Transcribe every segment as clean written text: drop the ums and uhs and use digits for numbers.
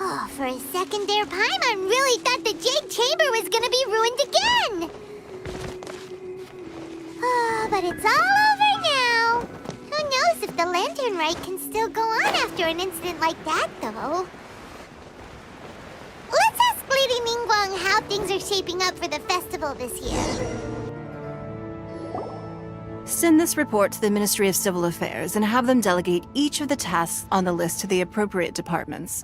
Oh, for a second there, Paimon, I really thought the Jade Chamber was gonna be ruined again! Oh, but it's all over now! Who knows if the Lantern Rite can still go on after an incident like that, though? Let's ask Lady Ningguang how things are shaping up for the festival this year. Send this report to the Ministry of Civil Affairs and have them delegate each of the tasks on the list to the appropriate departments.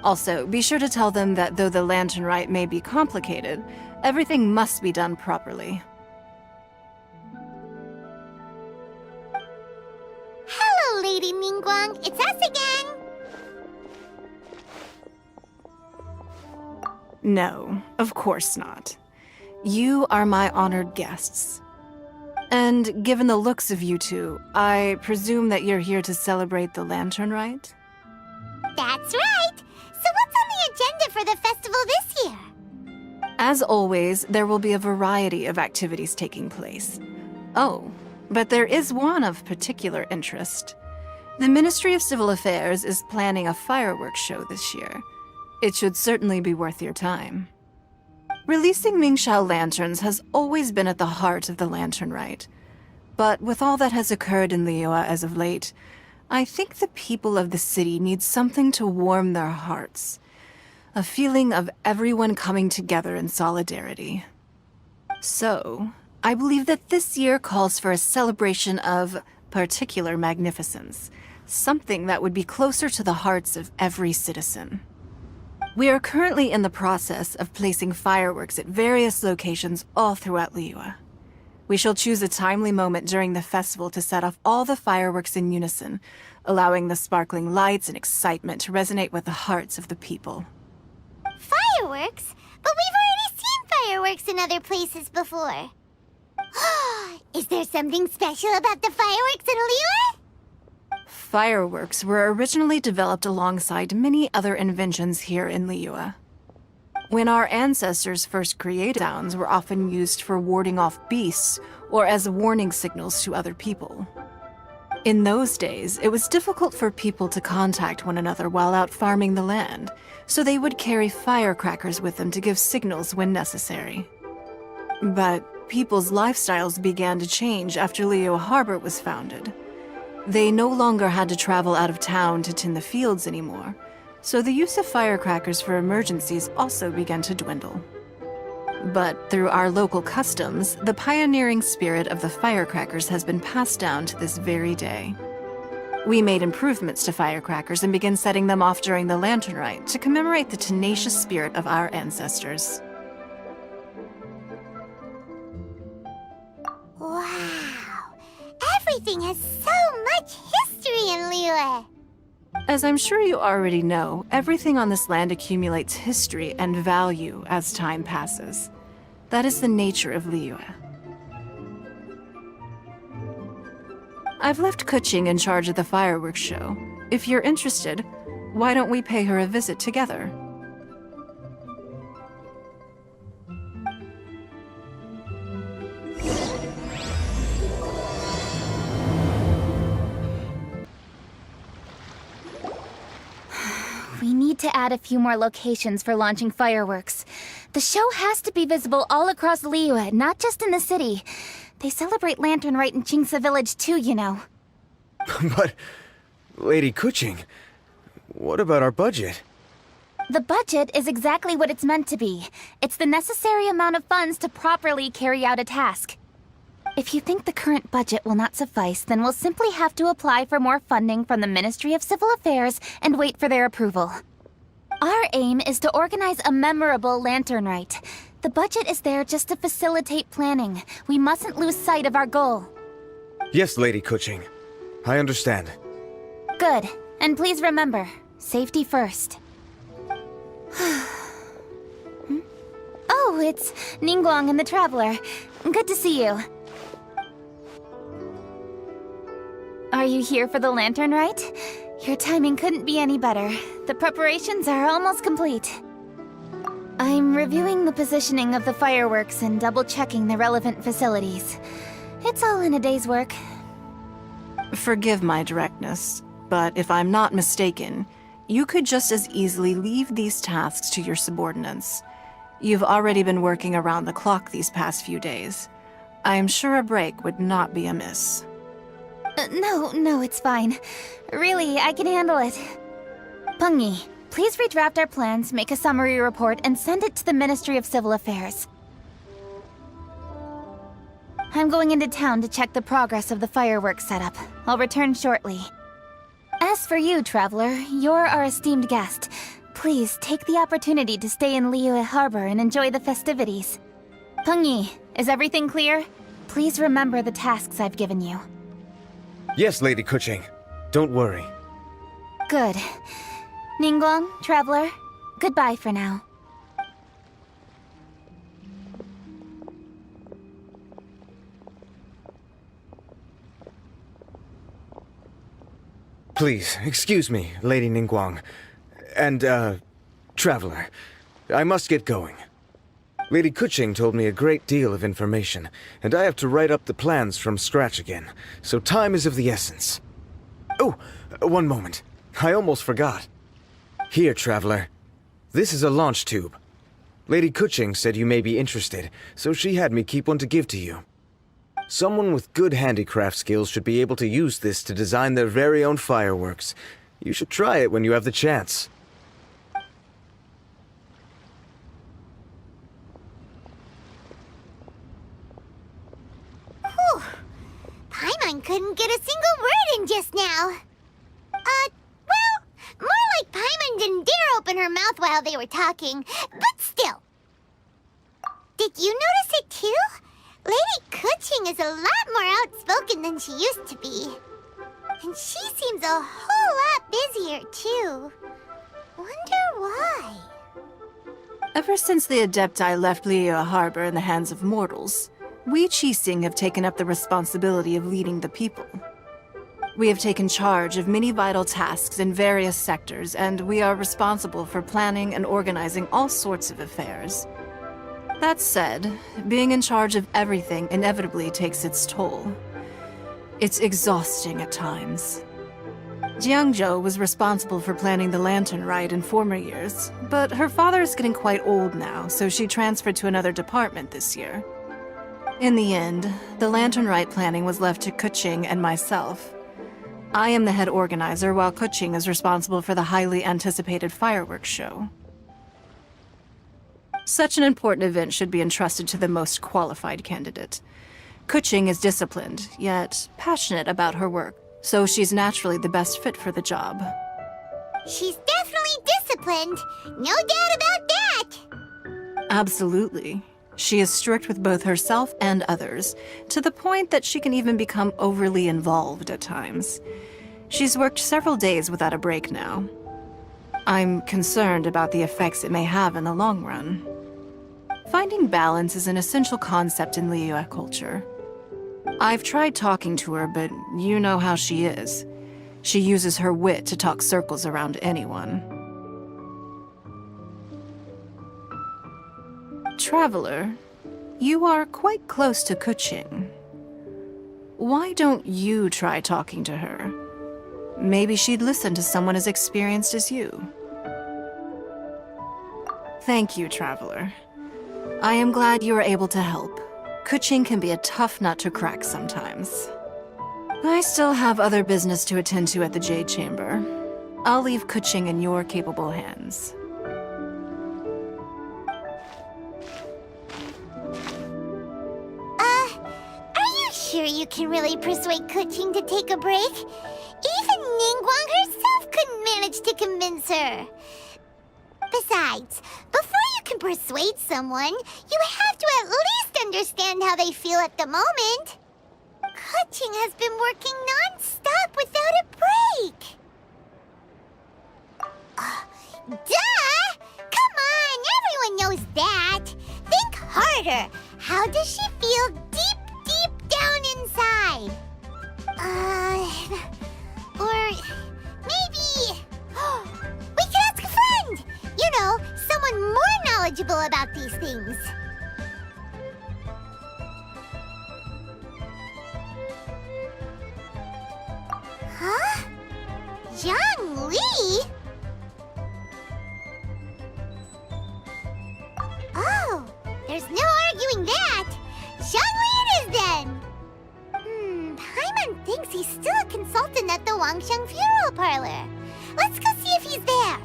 Also, be sure to tell them that though the Lantern Rite may be complicated, everything must be done properly. Hello, Lady Ningguang. It's us again. No, of course not. You are my honored guests. And given the looks of you two, I presume that you're here to celebrate the Lantern Rite? That's right. So what's on the agenda for the festival this year? As always, there will be a variety of activities taking place. Oh, but there is one of particular interest. The Ministry of Civil Affairs is planning a fireworks show this year. It should certainly be worth your time. Releasing Mingxiao lanterns has always been at the heart of the Lantern Rite. But with all that has occurred in Liyue as of late, I think the people of the city need something to warm their hearts. A feeling of everyone coming together in solidarity. So, I believe that this year calls for a celebration of particular magnificence. Something that would be closer to the hearts of every citizen. We are currently in the process of placing fireworks at various locations all throughout Liyue. We shall choose a timely moment during the festival to set off all the fireworks in unison, allowing the sparkling lights and excitement to resonate with the hearts of the people. Fireworks? But we've already seen fireworks in other places before. Is there something special about the fireworks in Liyue? Fireworks were originally developed alongside many other inventions here in Liyue. When our ancestors first created sounds were often used for warding off beasts or as warning signals to other people. In those days, it was difficult for people to contact one another while out farming the land, so they would carry firecrackers with them to give signals when necessary. But people's lifestyles began to change after Liyue Harbor was founded. They no longer had to travel out of town to tend the fields anymore, so the use of firecrackers for emergencies also began to dwindle. But through our local customs, the pioneering spirit of the firecrackers has been passed down to this very day. We made improvements to firecrackers and began setting them off during the Lantern Rite to commemorate the tenacious spirit of our ancestors. Wow! Everything has so much history in Liyue! As I'm sure you already know, everything on this land accumulates history and value as time passes. That is the nature of Liyue. I've left Kuching in charge of the fireworks show. If you're interested, why don't we pay her a visit together? We need to add a few more locations for launching fireworks. The show has to be visible all across Liyue, not just in the city. They celebrate Lantern Rite in Qingce Village too, you know. But, Lady Kuching, what about our budget? The budget is exactly what it's meant to be. It's the necessary amount of funds to properly carry out a task. If you think the current budget will not suffice, then we'll simply have to apply for more funding from the Ministry of Civil Affairs and wait for their approval. Our aim is to organize a memorable Lantern Rite. The budget is there just to facilitate planning. We mustn't lose sight of our goal. Yes, Lady Kuching. I understand. Good. And please remember, safety first. Oh, it's Ningguang and the Traveler. Good to see you. Are you here for the Lantern Rite? Your timing couldn't be any better. The preparations are almost complete. I'm reviewing the positioning of the fireworks and double-checking the relevant facilities. It's all in a day's work. Forgive my directness, but if I'm not mistaken, You could just as easily leave these tasks to your subordinates. You've already been working around the clock these past few days. I am sure a break would not be amiss. No, it's fine. Really, I can handle it. Pungi, please redraft our plans, make a summary report, and send it to the Ministry of Civil Affairs. I'm going into town to check the progress of the fireworks setup. I'll return shortly. As for you, Traveler, you're our esteemed guest. Please take the opportunity to stay in Liyue Harbor and enjoy the festivities. Pungi, is everything clear? Please remember the tasks I've given you. Yes, Lady Kuching. Don't worry. Good. Ningguang, Traveler, goodbye for now. Please, excuse me, Lady Ningguang. And, Traveler. I must get going. Lady Kuching told me a great deal of information, and I have to write up the plans from scratch again, so time is of the essence. Oh, one moment. I almost forgot. Here, Traveler. This is a launch tube. Lady Kuching said you may be interested, so she had me keep one to give to you. Someone with good handicraft skills should be able to use this to design their very own fireworks. You should try it when you have the chance. Whew. Paimon couldn't get a single word in just now. Well, more like Paimon didn't dare open her mouth while they were talking, but still. Did you notice it too? Lady Kuching is a lot more outspoken than she used to be. And she seems a whole lot busier, too. Wonder why? Ever since the Adepti left Liyue Harbor in the hands of mortals, we Qixing have taken up the responsibility of leading the people. We have taken charge of many vital tasks in various sectors, and we are responsible for planning and organizing all sorts of affairs. That said, being in charge of everything inevitably takes its toll. It's exhausting at times. Jiangzhou was responsible for planning the Lantern Rite in former years, but her father is getting quite old now, so she transferred to another department this year. In the end, the Lantern Rite planning was left to Kuching and myself. I am the head organizer, while Kuching is responsible for the highly anticipated fireworks show. Such an important event should be entrusted to the most qualified candidate. Kuching is disciplined, yet passionate about her work, so she's naturally the best fit for the job. She's definitely disciplined. No doubt about that. Absolutely. She is strict with both herself and others, to the point that she can even become overly involved at times. She's worked several days without a break now. I'm concerned about the effects it may have in the long run. Finding balance is an essential concept in Liyue culture. I've tried talking to her, but you know how she is. She uses her wit to talk circles around anyone. Traveler, you are quite close to Kuching. Why don't you try talking to her? Maybe she'd listen to someone as experienced as you. Thank you, Traveler. I am glad you were able to help. Kuching can be a tough nut to crack sometimes. I still have other business to attend to at the Jade Chamber. I'll leave Kuching in your capable hands. Are you sure you can really persuade Kuching to take a break? Even Ningguang herself couldn't manage to convince her. Besides, before you can persuade someone, you have to at least understand how they feel at the moment. Kuching has been working non-stop without a break. Duh! Come on, everyone knows that. Think harder. How does she feel deep down inside? Or maybe... we could ask a friend! You know, someone more knowledgeable about these things. Huh? Zhang Li? at the Wangsheng Funeral Parlor. Let's go see if he's there.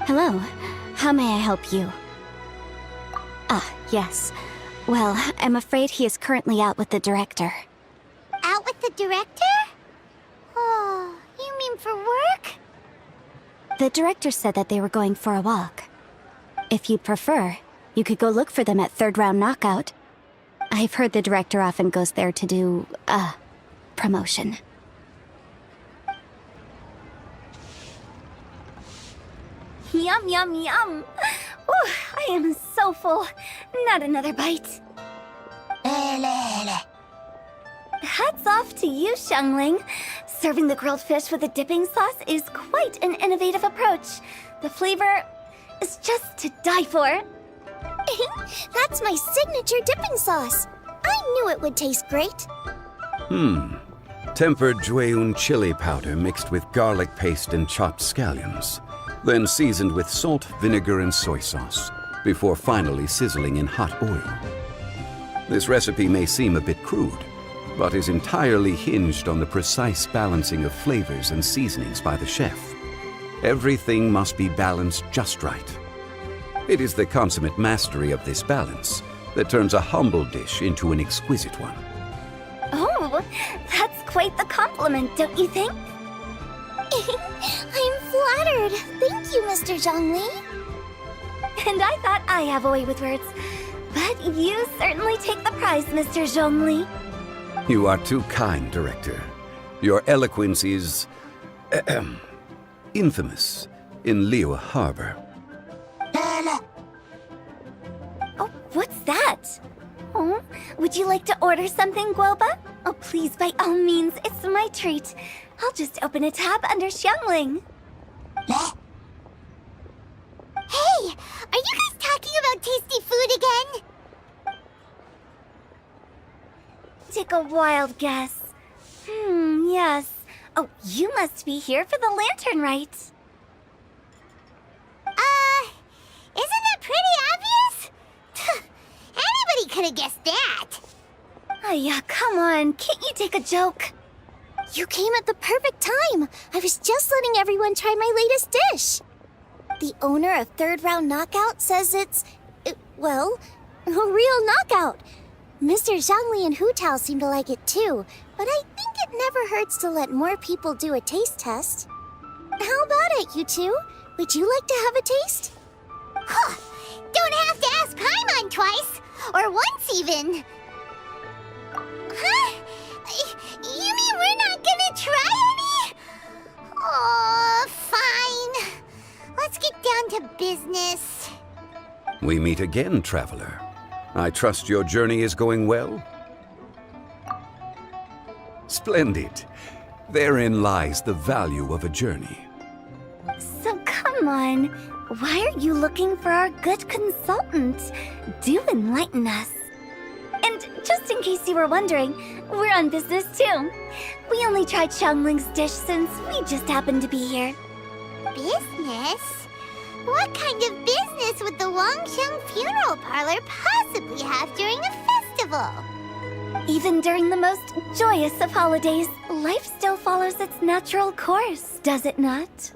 Hello. How may I help you? Ah, yes. Well, I'm afraid he is currently out with the director. Out with the director? Oh, you mean for work? The director said that they were going for a walk. If you'd prefer, you could go look for them at Third Round Knockout. I've heard the director often goes there to do, promotion. Yum, yum, yum. Ooh, I am so full. Not another bite. Hats off to you, Xiangling. Serving the grilled fish with a dipping sauce is quite an innovative approach. The flavor is just to die for. That's my signature dipping sauce. I knew it would taste great. Tempered Jueyun chili powder mixed with garlic paste and chopped scallions. Then seasoned with salt, vinegar, and soy sauce, before finally sizzling in hot oil. This recipe may seem a bit crude, but is entirely hinged on the precise balancing of flavors and seasonings by the chef. Everything must be balanced just right. It is the consummate mastery of this balance that turns a humble dish into an exquisite one. Oh, that's quite the compliment, don't you think? I'm flattered. Thank you, Mr. Zhongli. And I thought I have a way with words. But you certainly take the prize, Mr. Zhongli. You are too kind, Director. Your eloquence is infamous in Liyue Harbor. Oh, what's that? Oh, would you like to order something, Guoba? Oh, please, by all means, it's my treat. I'll just open a tab under Xiangling. Hey, are you guys talking about tasty food again? Take a wild guess. Yes. Oh, you must be here for the lantern rite. Isn't that pretty obvious? Anybody could have guessed that. Oh, yeah, come on. Can't you take a joke? You came at the perfect time. I was just letting everyone try my latest dish. The owner of Third Round Knockout says well, a real knockout. Mr. Zhangli and Hu Tao seem to like it too, but I think it never hurts to let more people do a taste test. How about it, you two? Would you like to have a taste? Huh, don't have to ask Paimon twice, or once even. Huh? You mean we're not gonna try any? Oh, fine. Let's get down to business. We meet again, traveler. I trust your journey is going well? Splendid. Therein lies the value of a journey. So come on. Why are you looking for our good consultant? Do enlighten us. And just in case you were wondering, we're on business too. We only tried Xiangling's dish since we just happened to be here. Business? What kind of business would the Wangsheng Funeral Parlor possibly have during a festival? Even during the most joyous of holidays, life still follows its natural course, does it not?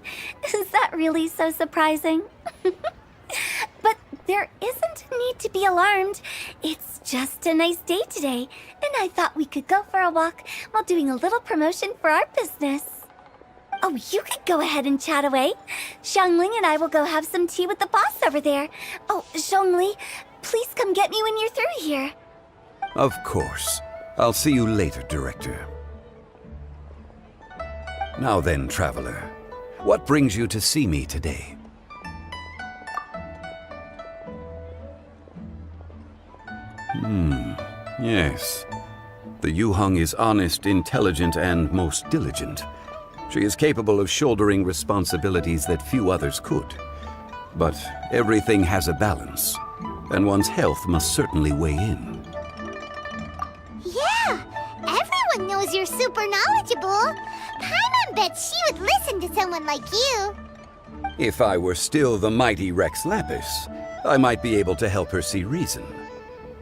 Is that really so surprising? But there isn't a need to be alarmed. It's just a nice day today, and I thought we could go for a walk while doing a little promotion for our business. Oh, you could go ahead and chat away. Xiangling and I will go have some tea with the boss over there. Oh, Zhongli, please come get me when you're through here. Of course. I'll see you later, Director. Now then, traveler. What brings you to see me today? Yes. The Yuheng is honest, intelligent, and most diligent. She is capable of shouldering responsibilities that few others could. But everything has a balance, and one's health must certainly weigh in. Yeah, everyone knows you're super knowledgeable. Paimon bets she would listen to someone like you. If I were still the mighty Rex Lapis, I might be able to help her see reason.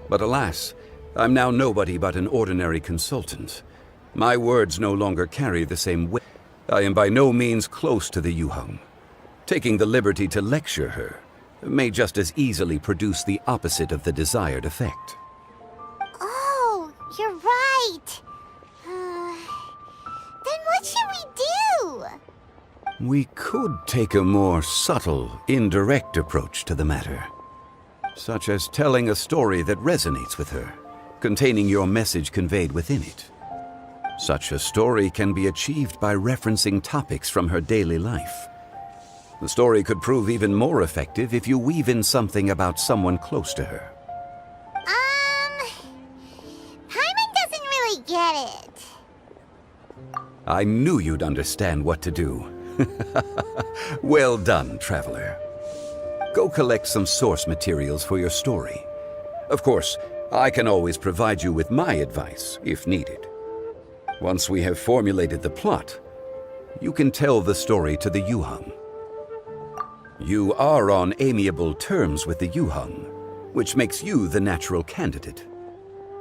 But alas, I'm now nobody but an ordinary consultant. My words no longer carry the same weight. I am by no means close to the Yuheng. Taking the liberty to lecture her may just as easily produce the opposite of the desired effect. Oh, you're right. Then what should we do? We could take a more subtle, indirect approach to the matter, such as telling a story that resonates with her, containing your message conveyed within it. Such a story can be achieved by referencing topics from her daily life. The story could prove even more effective if you weave in something about someone close to her. Paimon doesn't really get it. I knew you'd understand what to do. Well done, Traveler. Go collect some source materials for your story. Of course, I can always provide you with my advice, if needed. Once we have formulated the plot, you can tell the story to the Yuheng. You are on amiable terms with the Yuheng, which makes you the natural candidate.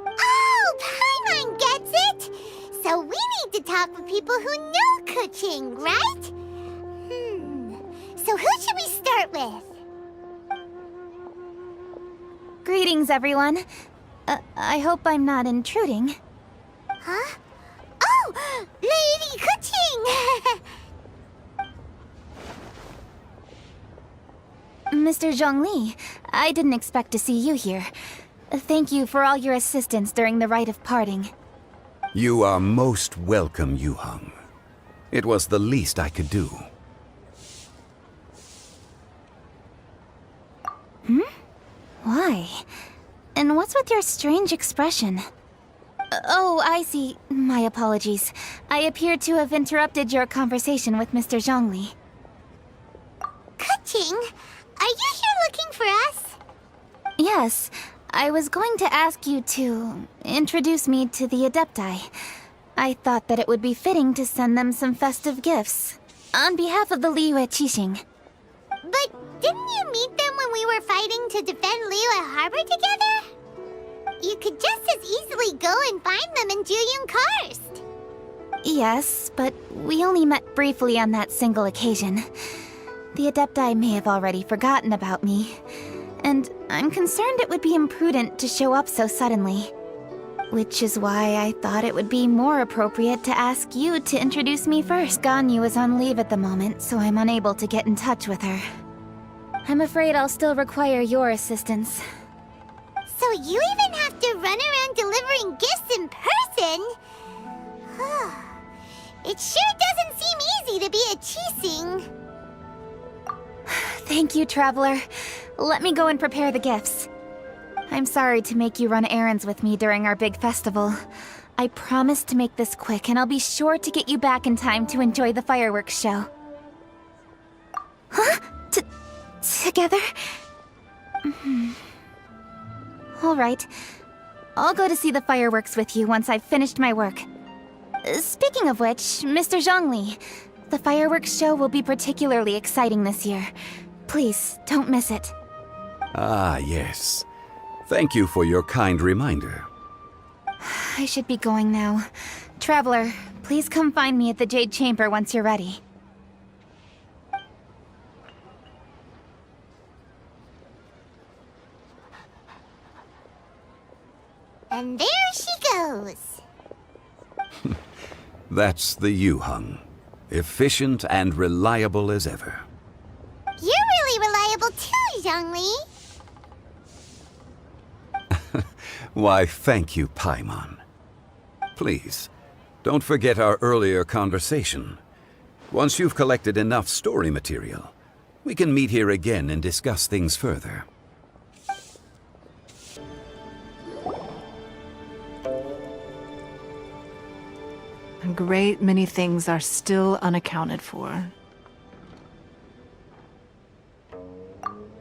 Oh, Paimon gets it! So we need to talk with people who know Kuching, right? So who should we start with? Greetings, everyone. I hope I'm not intruding. Huh? Oh! Lady Kuching! Mr. Zhongli, I didn't expect to see you here. Thank you for all your assistance during the rite of parting. You are most welcome, Yuheng. It was the least I could do. Why? And what's with your strange expression? Oh, I see. My apologies. I appear to have interrupted your conversation with Mr. Zhongli. Kuching, are you here looking for us? Yes, I was going to ask you to introduce me to the Adepti. I thought that it would be fitting to send them some festive gifts. On behalf of the Liyue Qixing. But didn't you meet them when we were fighting to defend Liyue Harbor together? You could just as easily go and find them in Juyun Karst. Yes, but we only met briefly on that single occasion. The Adepti may have already forgotten about me, and I'm concerned it would be imprudent to show up so suddenly. Which is why I thought it would be more appropriate to ask you to introduce me first. Ganyu is on leave at the moment, so I'm unable to get in touch with her. I'm afraid I'll still require your assistance. So you even have to run around delivering gifts in person? It sure doesn't seem easy to be a Qixing. Thank you, Traveler. Let me go and prepare the gifts. I'm sorry to make you run errands with me during our big festival. I promise to make this quick, and I'll be sure to get you back in time to enjoy the fireworks show. Huh? Together? All right. I'll go to see the fireworks with you once I've finished my work. Speaking of which, Mr. Zhongli, the fireworks show will be particularly exciting this year. Please, don't miss it. Ah, yes. Thank you for your kind reminder. I should be going now. Traveler, please come find me at the Jade Chamber once you're ready. And there she goes. That's the Yuheng. Efficient and reliable as ever. You're really reliable too, Zhongli. Why, thank you, Paimon. Please, don't forget our earlier conversation. Once you've collected enough story material, we can meet here again and discuss things further. A great many things are still unaccounted for.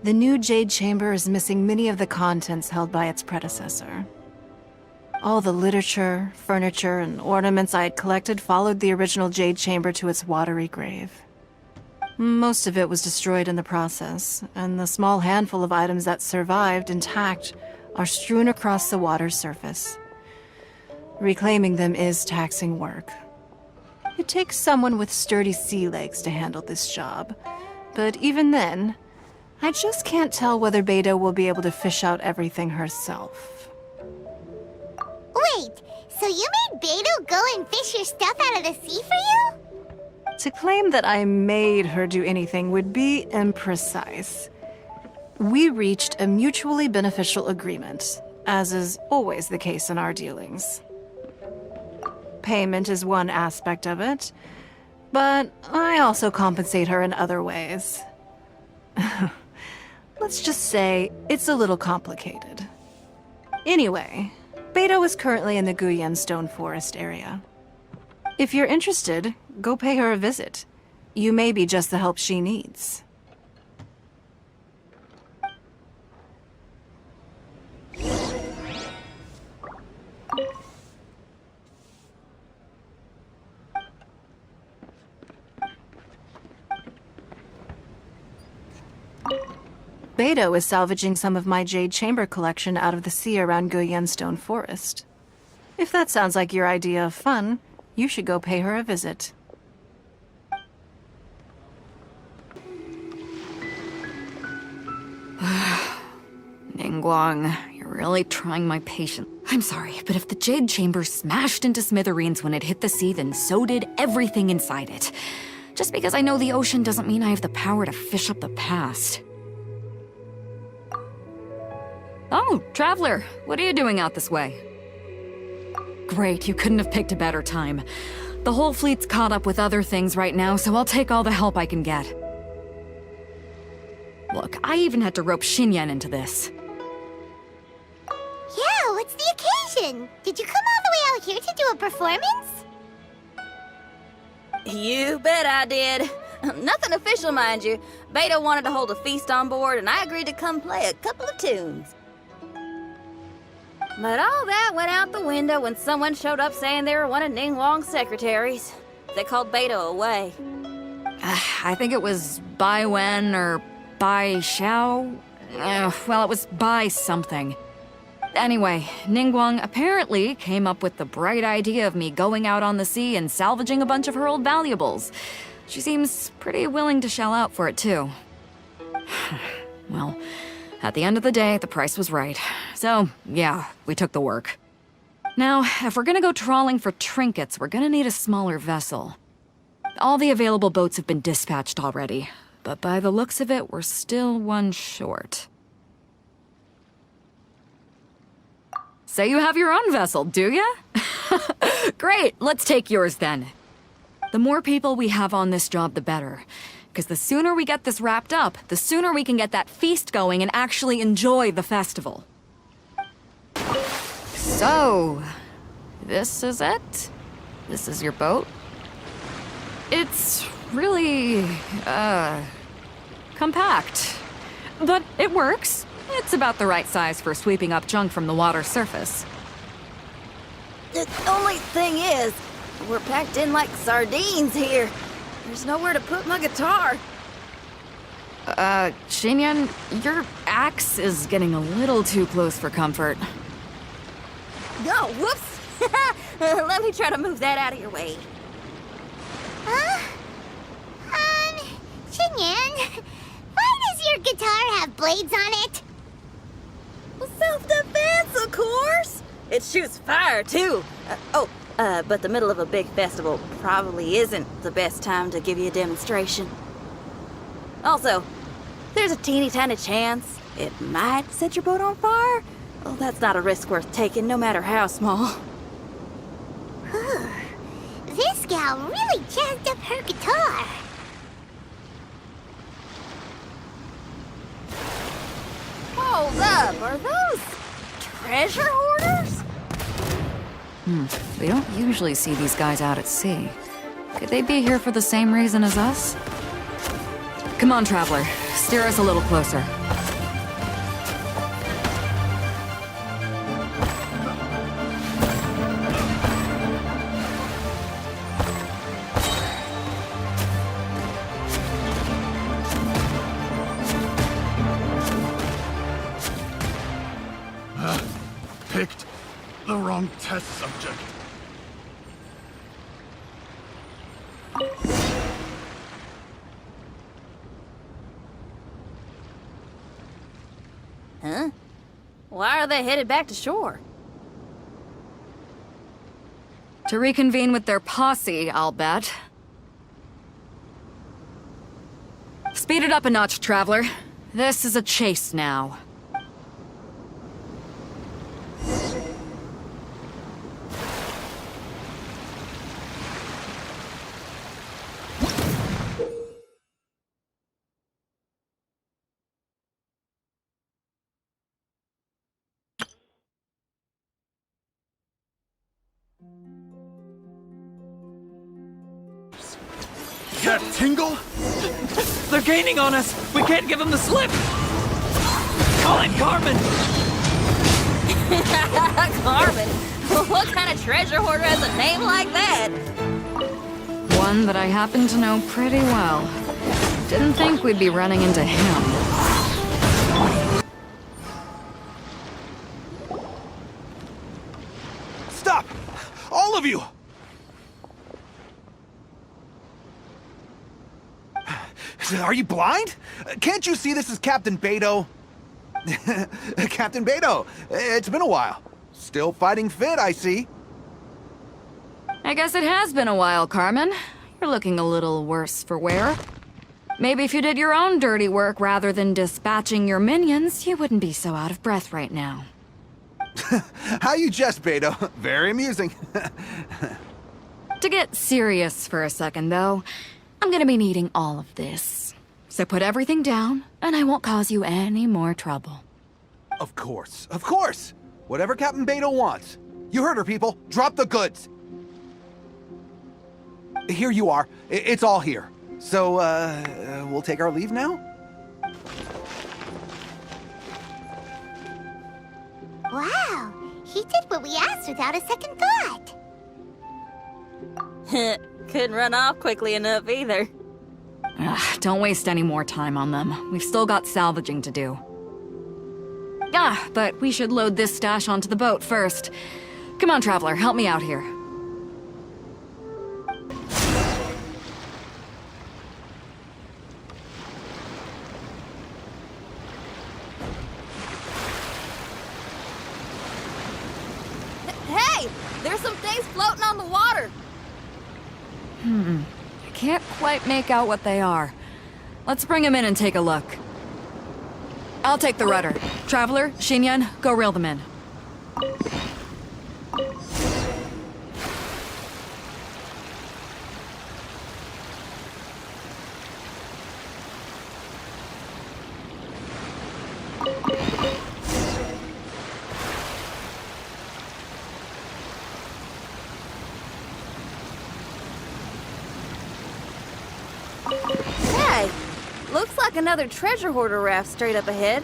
The new Jade Chamber is missing many of the contents held by its predecessor. All the literature, furniture, and ornaments I had collected followed the original Jade Chamber to its watery grave. Most of it was destroyed in the process, and the small handful of items that survived intact are strewn across the water's surface. Reclaiming them is taxing work. It takes someone with sturdy sea legs to handle this job, but even then, I just can't tell whether Beto will be able to fish out everything herself. Wait, so you made Beto go and fish your stuff out of the sea for you? To claim that I made her do anything would be imprecise. We reached a mutually beneficial agreement, as is always the case in our dealings. Payment is one aspect of it, but I also compensate her in other ways. Let's just say it's a little complicated. Anyway, Beto is currently in the Guyan Stone Forest area. If you're interested, go pay her a visit. You may be just the help she needs. Beto is salvaging some of my jade chamber collection out of the sea around Guyan Stone Forest. If that sounds like your idea of fun, you should go pay her a visit. Ningguang, you're really trying my patience. I'm sorry, but if the jade chamber smashed into smithereens when it hit the sea, then so did everything inside it. Just because I know the ocean doesn't mean I have the power to fish up the past. Oh, Traveler, what are you doing out this way? Great, you couldn't have picked a better time. The whole fleet's caught up with other things right now, so I'll take all the help I can get. Look, I even had to rope Xinyan into this. Yeah, what's the occasion? Did you come all the way out here to do a performance? You bet I did. Nothing official, mind you. Beto wanted to hold a feast on board, and I agreed to come play a couple of tunes. But all that went out the window when someone showed up saying they were one of Ningguang's secretaries. They called Beto away. I think it was Bai Wen or Bai Xiao. Well, it was Bai something. Anyway, Ningguang apparently came up with the bright idea of me going out on the sea and salvaging a bunch of her old valuables. She seems pretty willing to shell out for it, too. Well, at the end of the day, the price was right. So, yeah, we took the work. Now, if we're gonna go trawling for trinkets, we're gonna need a smaller vessel. All the available boats have been dispatched already, but by the looks of it, we're still one short. So you have your own vessel, do ya? Great, let's take yours then. The more people we have on this job, the better. Because the sooner we get this wrapped up, the sooner we can get that feast going and actually enjoy the festival. So, this is it? This is your boat? It's really, compact. But it works. It's about the right size for sweeping up junk from the water's surface. The only thing is, we're packed in like sardines here. There's nowhere to put my guitar. Xinyan, your axe is getting a little too close for comfort. Oh, whoops! Let me try to move that out of your way. Xinyan, why does your guitar have blades on it? Self-defense, of course! It shoots fire, too. But the middle of a big festival probably isn't the best time to give you a demonstration. Also, there's a teeny tiny chance it might set your boat on fire. Well, that's not a risk worth taking, no matter how small. This gal really jazzed up her guitar. Hold up, are those treasure hoarders? We don't usually see these guys out at sea. Could they be here for the same reason as us? Come on, Traveler. Steer us a little closer. picked the wrong test subject. Huh? Why are they headed back to shore? To reconvene with their posse, I'll bet. Speed it up a notch, Traveler. This is a chase now. That tingle? They're gaining on us! We can't give them the slip! Call in Carmen! Carmen? What kind of treasure hoarder has a name like that? One that I happen to know pretty well. Didn't think we'd be running into him. Stop! All of you! Are you blind? Can't you see this is Captain Beto? Captain Beto, it's been a while. Still fighting fit, I see. I guess it has been a while, Carmen. You're looking a little worse for wear. Maybe if you did your own dirty work rather than dispatching your minions, you wouldn't be so out of breath right now. How you jest, Beto? Very amusing. To get serious for a second, though, I'm gonna be needing all of this. So put everything down, and I won't cause you any more trouble. Of course, of course. Whatever Captain Beto wants. You heard her, people. Drop the goods. Here you are. It's all here. So, we'll take our leave now? Wow, he did what we asked without a second thought. Couldn't run off quickly enough either. Don't waste any more time on them. We've still got salvaging to do. But we should load this stash onto the boat first. Come on, Traveler, help me out here. Hey! There's some things floating on the water! I can't quite make out what they are. Let's bring them in and take a look. I'll take the rudder. Traveler, Xinyan, go reel them in. Hey! Looks like another treasure hoarder raft straight up ahead.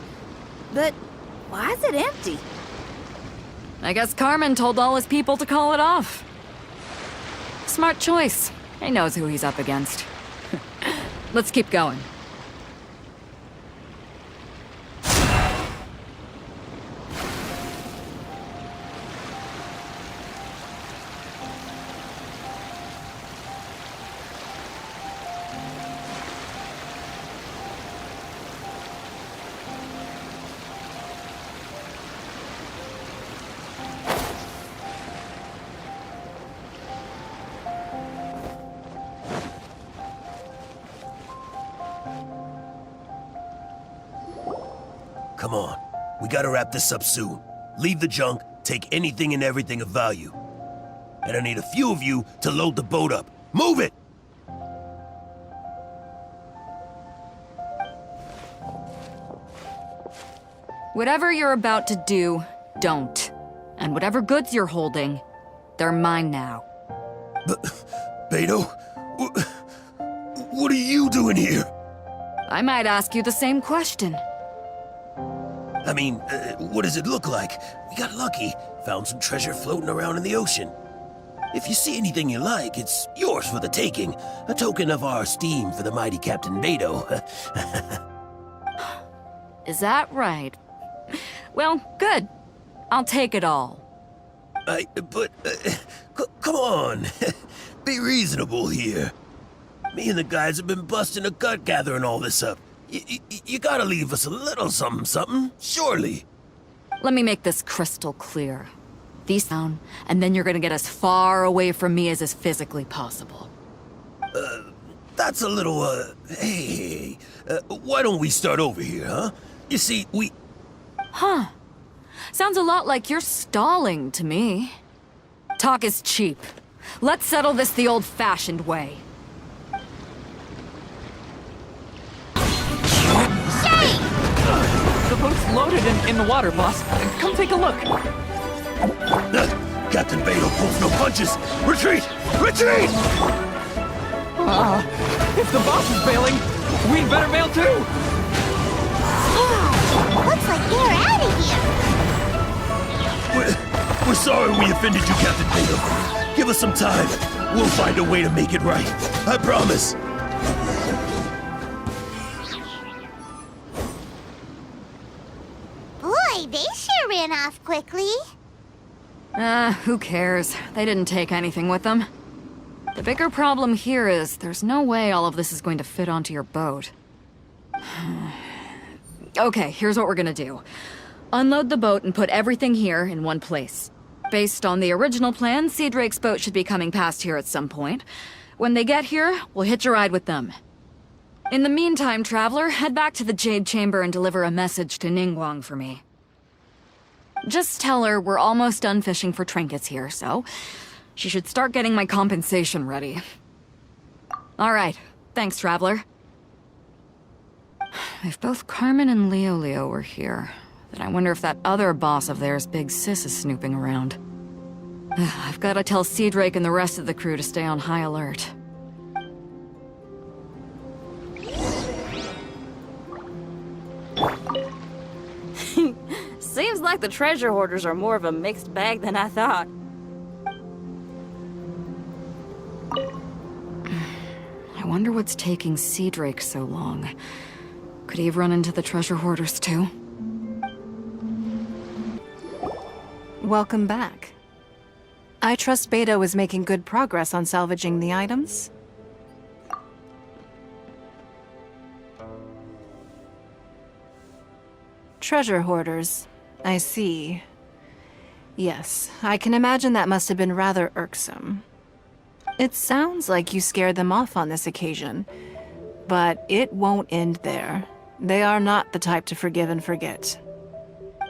But why is it empty? I guess Carmen told all his people to call it off. Smart choice. He knows who he's up against. Let's keep going. Come on. We gotta wrap this up soon. Leave the junk, take anything and everything of value. And I need a few of you to load the boat up. Move it! Whatever you're about to do, don't. And whatever goods you're holding, they're mine now. Beto? What are you doing here? I might ask you the same question. I mean, what does it look like? We got lucky. Found some treasure floating around in the ocean. If you see anything you like, it's yours for the taking. A token of our esteem for the mighty Captain Beto. Is that right? Well, good. I'll take it all. Come on. Be reasonable here. Me and the guys have been busting a gut gathering all this up. You gotta leave us a little something, surely. Let me make this crystal clear. These down, and then you're gonna get as far away from me as is physically possible. That's a little, hey, why don't we start over here, huh? You see, Huh. Sounds a lot like you're stalling to me. Talk is cheap. Let's settle this the old-fashioned way. The boat's loaded in the water, boss. Come take a look. Captain Beto pulls no punches! Retreat! Retreat! If the boss is bailing, we'd better bail too! Looks like they're out of here. We're sorry we offended you, Captain Beto. Give us some time. We'll find a way to make it right. I promise. Boy, they sure ran off quickly. Who cares? They didn't take anything with them. The bigger problem here is there's no way all of this is going to fit onto your boat. Okay, here's what we're gonna do. Unload the boat and put everything here in one place. Based on the original plan, Sea Drake's boat should be coming past here at some point. When they get here, we'll hitch a ride with them. In the meantime, Traveler, head back to the Jade Chamber and deliver a message to Ningguang for me. Just tell her we're almost done fishing for trinkets here, so she should start getting my compensation ready. All right, thanks, Traveler. If both Carmen and Leo were here, then I wonder if that other boss of theirs, Big Sis, is snooping around. I've got to tell Sea Drake and the rest of the crew to stay on high alert. Seems like the treasure hoarders are more of a mixed bag than I thought. I wonder what's taking Sea Drake so long. Could he have run into the treasure hoarders too? Welcome back. I trust Beto is making good progress on salvaging the items. Treasure hoarders. I see. Yes, I can imagine that must have been rather irksome. It sounds like you scared them off on this occasion, but it won't end there. They are not the type to forgive and forget.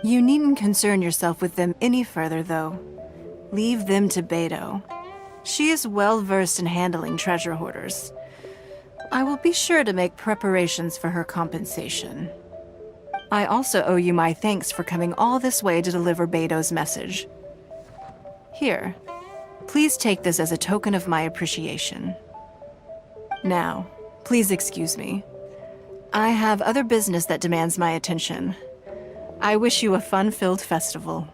You needn't concern yourself with them any further, though. Leave them to Beto. She is well-versed in handling treasure hoarders. I will be sure to make preparations for her compensation. I also owe you my thanks for coming all this way to deliver Beto's message. Here, please take this as a token of my appreciation. Now, please excuse me. I have other business that demands my attention. I wish you a fun-filled festival.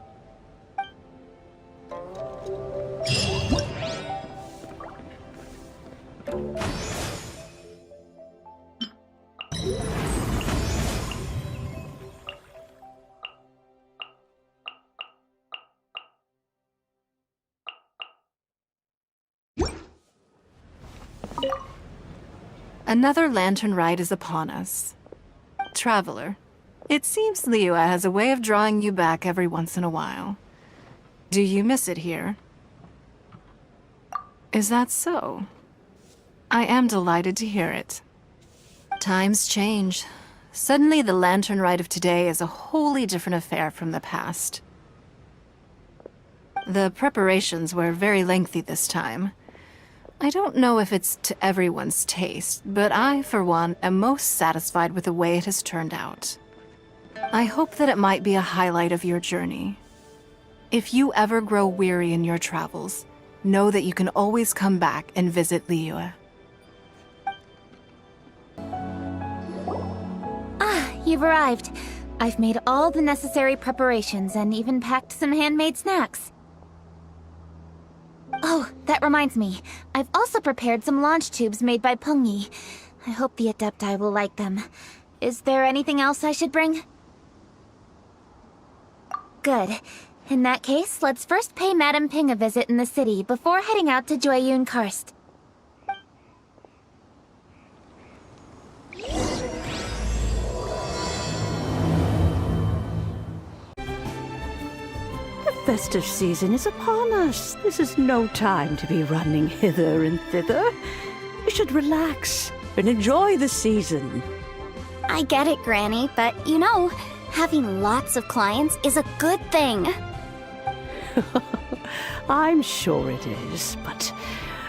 Another lantern ride is upon us. Traveler, it seems Liyue has a way of drawing you back every once in a while. Do you miss it here? Is that so? I am delighted to hear it. Times change. Suddenly the lantern ride of today is a wholly different affair from the past. The preparations were very lengthy this time. I don't know if it's to everyone's taste, but I, for one, am most satisfied with the way it has turned out. I hope that it might be a highlight of your journey. If you ever grow weary in your travels, know that you can always come back and visit Liyue. Ah, you've arrived. I've made all the necessary preparations and even packed some handmade snacks. Oh, that reminds me. I've also prepared some launch tubes made by Pengyi. I hope the Adepti will like them. Is there anything else I should bring? Good. In that case, let's first pay Madame Ping a visit in the city before heading out to Jueyun Karst. The festive season is upon us. This is no time to be running hither and thither. You should relax and enjoy the season. I get it, Granny, but you know, having lots of clients is a good thing. I'm sure it is, but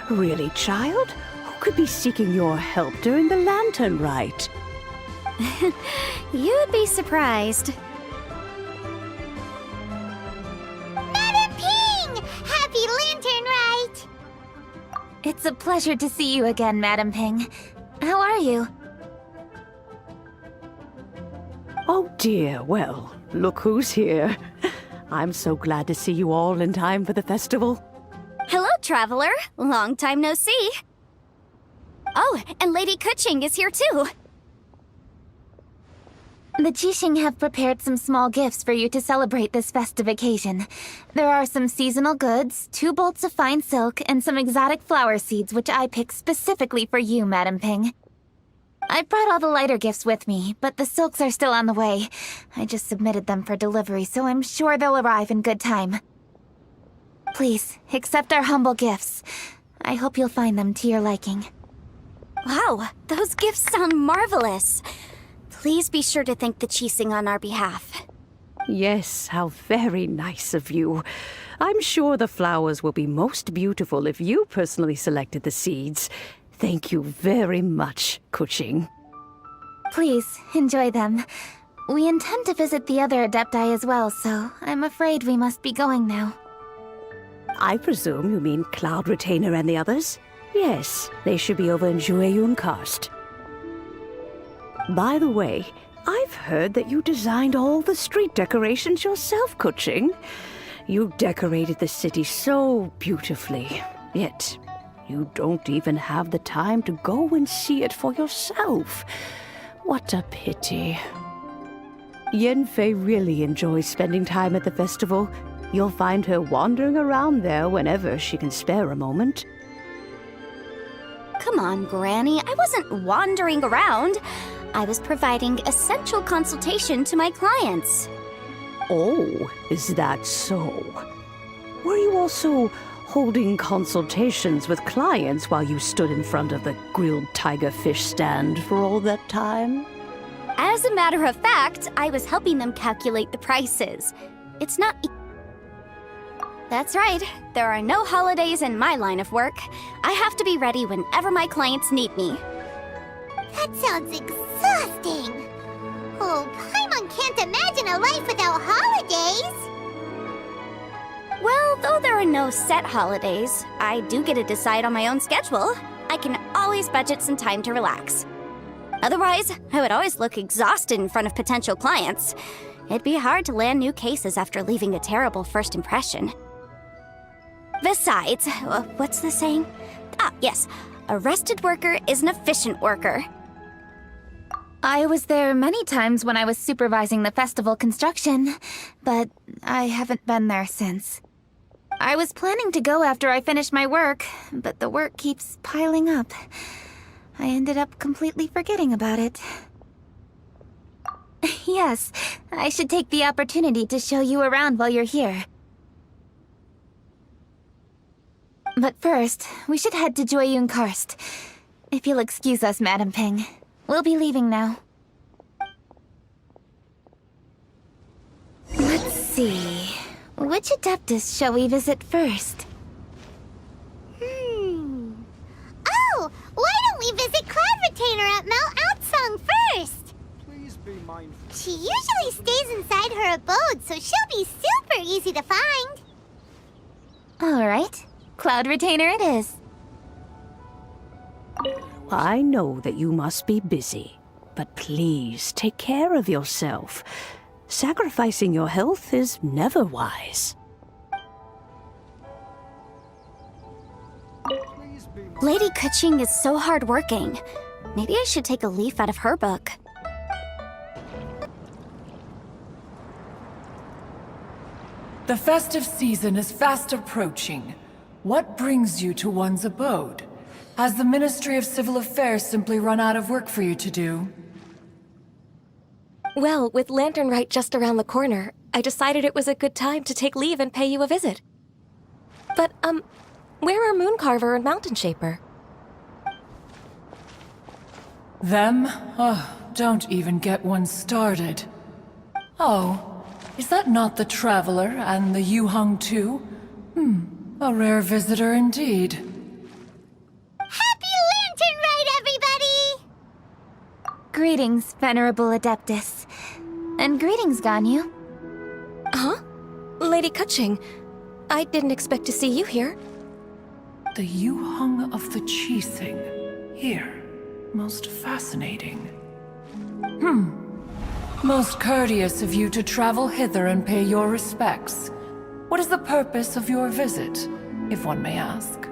really, child, who could be seeking your help during the lantern rite? You'd be surprised. Madam Ping! Happy Lantern Rite! It's a pleasure to see you again, Madame Ping. How are you? Oh dear, well, look who's here. I'm so glad to see you all in time for the festival. Hello, traveler. Long time no see. Oh, and Lady Kuching is here too. The Jixing have prepared some small gifts for you to celebrate this festive occasion. There are some seasonal goods, 2 bolts of fine silk, and some exotic flower seeds which I picked specifically for you, Madame Ping. I brought all the lighter gifts with me, but the silks are still on the way. I just submitted them for delivery, so I'm sure they'll arrive in good time. Please, accept our humble gifts. I hope you'll find them to your liking. Wow, those gifts sound marvelous. Please be sure to thank the Jixing on our behalf. Yes, how very nice of you. I'm sure the flowers will be most beautiful if you personally selected the seeds. Thank you very much, Kuching. Please, enjoy them. We intend to visit the other Adepti as well, so I'm afraid we must be going now. I presume you mean Cloud Retainer and the others? Yes, they should be over in Jueyun Karst. By the way, I've heard that you designed all the street decorations yourself, Kuching. You decorated the city so beautifully, yet you don't even have the time to go and see it for yourself. What a pity. Yanfei really enjoys spending time at the festival. You'll find her wandering around there whenever she can spare a moment. Come on, Granny. I wasn't wandering around. I was providing essential consultation to my clients. Oh, is that so? Were you also holding consultations with clients while you stood in front of the grilled tiger fish stand for all that time? As a matter of fact, I was helping them calculate the prices. It's not... That's right. There are no holidays in my line of work. I have to be ready whenever my clients need me. That sounds exhausting. Oh, Paimon can't imagine a life without holidays. Well, though there are no set holidays, I do get to decide on my own schedule. I can always budget some time to relax. Otherwise, I would always look exhausted in front of potential clients. It'd be hard to land new cases after leaving a terrible first impression. Besides, what's the saying? Ah, yes. A rested worker is an efficient worker. I was there many times when I was supervising the festival construction, but I haven't been there since. I was planning to go after I finished my work, but the work keeps piling up. I ended up completely forgetting about it. Yes, I should take the opportunity to show you around while you're here. But first, we should head to Jueyun Karst. If you'll excuse us, Madame Ping. We'll be leaving now. Let's see. Which Adeptus shall we visit first? Oh, why don't we visit Cloud Retainer at Mount Outsong first? Please be mindful. She usually stays inside her abode, so she'll be super easy to find. All right. Cloud Retainer it is. I know that you must be busy, but please take care of yourself. Sacrificing your health is never wise. Lady Kuching is so hardworking. Maybe I should take a leaf out of her book. The festive season is fast approaching. What brings you to one's abode? Has the Ministry of Civil Affairs simply run out of work for you to do? Well, with Lantern Rite just around the corner, I decided it was a good time to take leave and pay you a visit. But, where are Mooncarver and Mountain Shaper? Them? Oh, don't even get one started. Oh, is that not the Traveler and the Yuhung too? A rare visitor indeed. Happy Lantern Rite, everybody! Greetings, Venerable Adeptus. And greetings, Ganyu. Huh? Lady Kuching, I didn't expect to see you here. The Yuhung of the Qixing. Here. Most fascinating. Most courteous of you to travel hither and pay your respects. What is the purpose of your visit, if one may ask?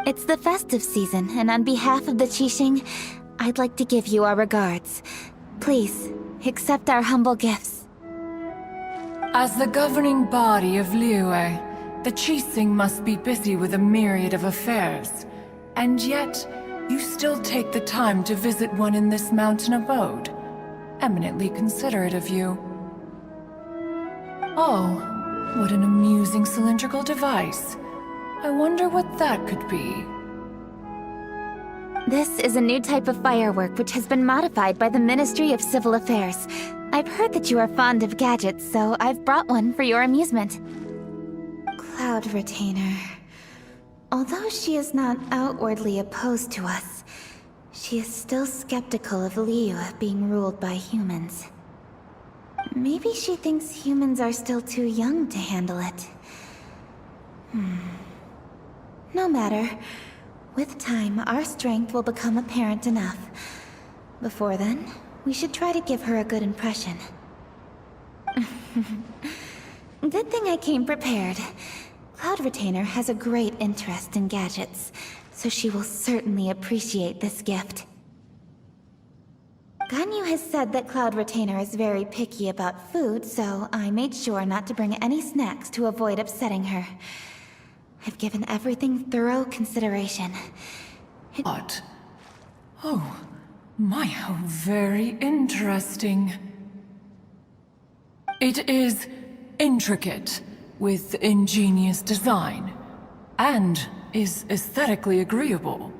It's the festive season, and on behalf of the Qixing, I'd like to give you our regards. Please, accept our humble gifts. As the governing body of Liyue, the Qixing must be busy with a myriad of affairs. And yet, you still take the time to visit one in this mountain abode. Eminently considerate of you. Oh, what an amusing cylindrical device. I wonder what that could be. This is a new type of firework which has been modified by the Ministry of Civil Affairs. I've heard that you are fond of gadgets, so I've brought one for your amusement. Cloud Retainer. Although she is not outwardly opposed to us, she is still skeptical of Liyue being ruled by humans. Maybe she thinks humans are still too young to handle it. No matter. With time, our strength will become apparent enough. Before then, we should try to give her a good impression. Good thing I came prepared. Cloud Retainer has a great interest in gadgets, so she will certainly appreciate this gift. Ganyu has said that Cloud Retainer is very picky about food, so I made sure not to bring any snacks to avoid upsetting her. I've given everything thorough consideration. What? Oh, my, how very interesting. It is intricate, with ingenious design, and is aesthetically agreeable.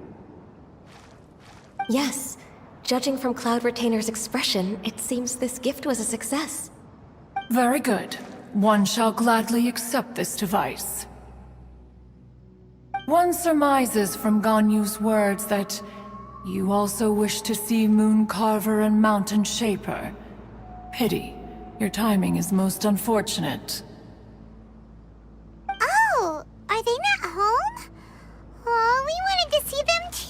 Yes. Judging from Cloud Retainer's expression, it seems this gift was a success. Very good. One shall gladly accept this device. One surmises from Ganyu's words that you also wish to see Mooncarver and Mountain Shaper. Pity. Your timing is most unfortunate. Oh, are they not home? Oh, we wanted to see them too.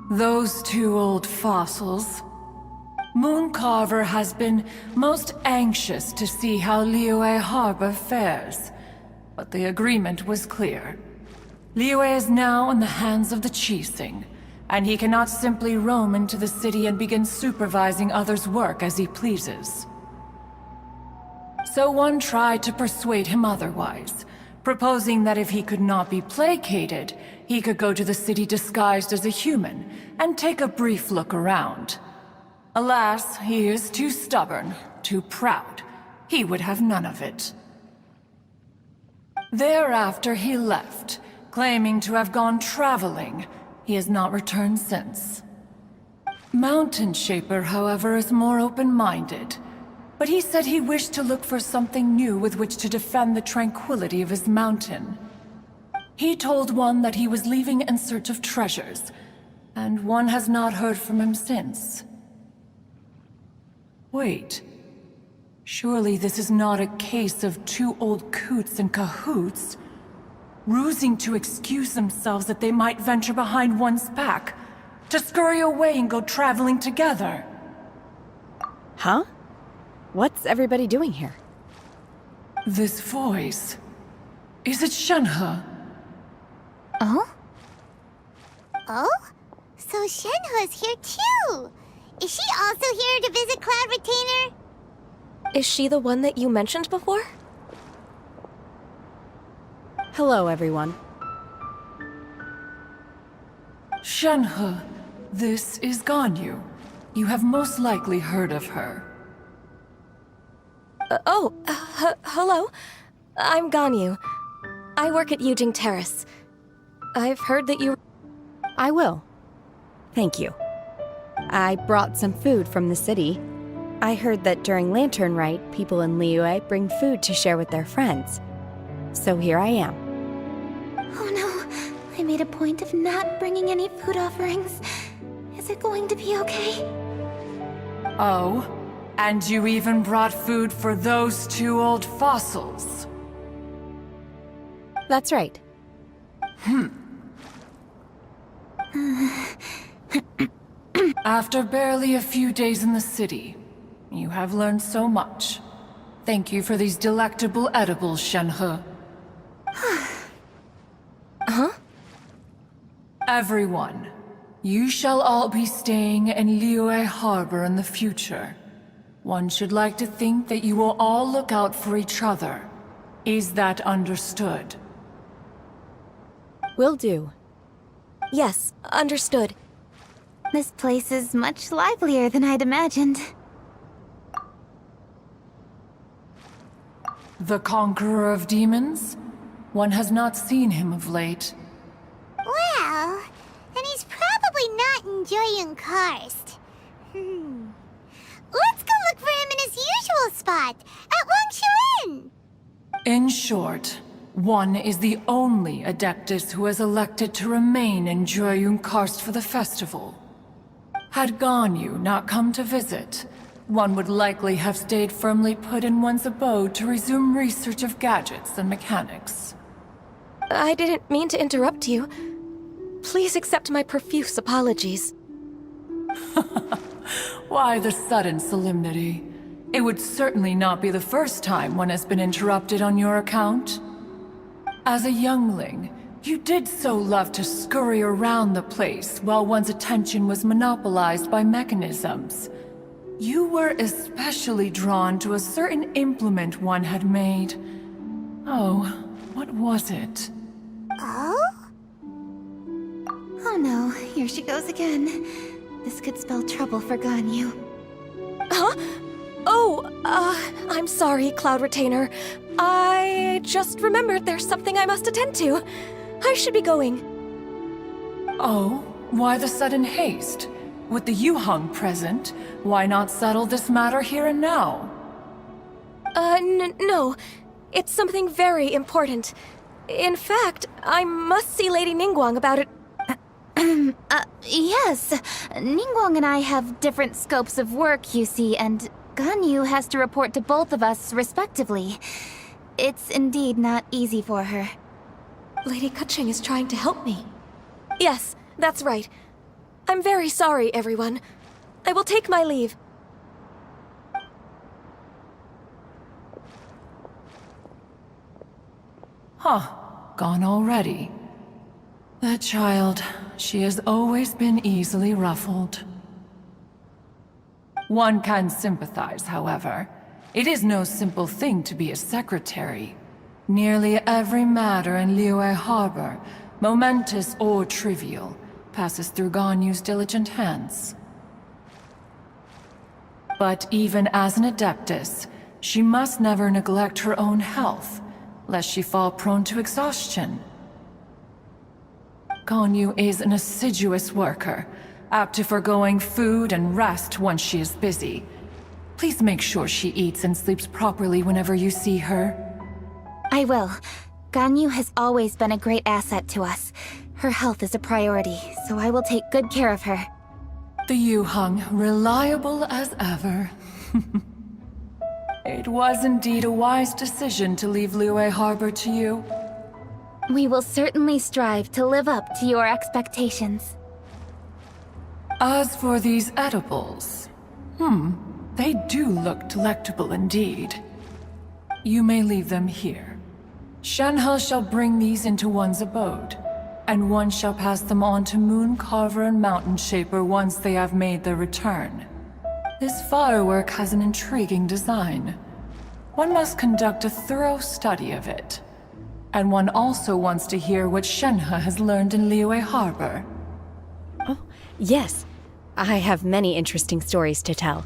Those two old fossils. Mooncarver has been most anxious to see how Liyue Harbor fares. But the agreement was clear. Liyue is now in the hands of the Qixing, and he cannot simply roam into the city and begin supervising others' work as he pleases. So one tried to persuade him otherwise, proposing that if he could not be placated, he could go to the city disguised as a human and take a brief look around. Alas, he is too stubborn, too proud. He would have none of it. Thereafter he left, claiming to have gone traveling. He has not returned since. Mountain Shaper, however, is more open-minded. But he said he wished to look for something new with which to defend the tranquility of his mountain. He told one that he was leaving in search of treasures, and one has not heard from him since. Wait. Surely this is not a case of two old coots in cahoots, rusing to excuse themselves that they might venture behind one's back, to scurry away and go traveling together. Huh? What's everybody doing here? This voice... Is it Shenhe? Oh? Oh? So Shenhe's here too. Is she also here to visit Cloud Retainer? Is she the one that you mentioned before? Hello, everyone. Shenhe, this is Ganyu. You have most likely heard of her. Hello. I'm Ganyu. I work at Yujing Terrace. I've heard that you... I will. Thank you. I brought some food from the city. I heard that during Lantern Rite, people in Liyue bring food to share with their friends. So here I am. Oh no, I made a point of not bringing any food offerings. Is it going to be okay? Oh, and you even brought food for those two old fossils. That's right. After barely a few days in the city, you have learned so much. Thank you for these delectable edibles, Shenhe. Huh? Everyone, you shall all be staying in Liyue Harbor in the future. One should like to think that you will all look out for each other. Is that understood? Will do. Yes, understood. This place is much livelier than I'd imagined. The Conqueror of Demons? One has not seen him of late. Well, then he's probably not enjoying Karst. Let's go look for him in his usual spot, at Wangshu. In short, one is the only Adeptus who has elected to remain in Jueyun Karst for the festival. Had Ganyu not come to visit, one would likely have stayed firmly put in one's abode to resume research of gadgets and mechanics. I didn't mean to interrupt you. Please accept my profuse apologies. Why the sudden solemnity? It would certainly not be the first time one has been interrupted on your account. As a youngling, you did so love to scurry around the place while one's attention was monopolized by mechanisms. You were especially drawn to a certain implement one had made. Oh, what was it? Oh? Oh no, here she goes again. This could spell trouble for Ganyu. Huh? Oh, I'm sorry, Cloud Retainer. I just remembered there's something I must attend to. I should be going. Oh, why the sudden haste? With the Yuheng present, why not settle this matter here and now? No. It's something very important. In fact, I must see Lady Ningguang about it. Yes. Ningguang and I have different scopes of work, you see, and Ganyu has to report to both of us, respectively. It's indeed not easy for her. Lady Keqing is trying to help me. Yes, that's right. I'm very sorry, everyone. I will take my leave. Huh, gone already. That child, she has always been easily ruffled. One can sympathize, however. It is no simple thing to be a secretary. Nearly every matter in Liyue Harbor, momentous or trivial, passes through Ganyu's diligent hands. But even as an Adeptus, she must never neglect her own health, lest she fall prone to exhaustion. Ganyu is an assiduous worker, apt to foregoing food and rest once she is busy. Please make sure she eats and sleeps properly whenever you see her. I will. Ganyu has always been a great asset to us. Her health is a priority, so I will take good care of her. The Yuheng, reliable as ever. It was indeed a wise decision to leave Liyue Harbor to you. We will certainly strive to live up to your expectations. As for these edibles, they do look delectable indeed. You may leave them here. Shenhe shall bring these into one's abode, and one shall pass them on to Moon Carver and Mountain Shaper once they have made their return. This firework has an intriguing design. One must conduct a thorough study of it. And one also wants to hear what Shenhe has learned in Liyue Harbor. Oh, yes. I have many interesting stories to tell.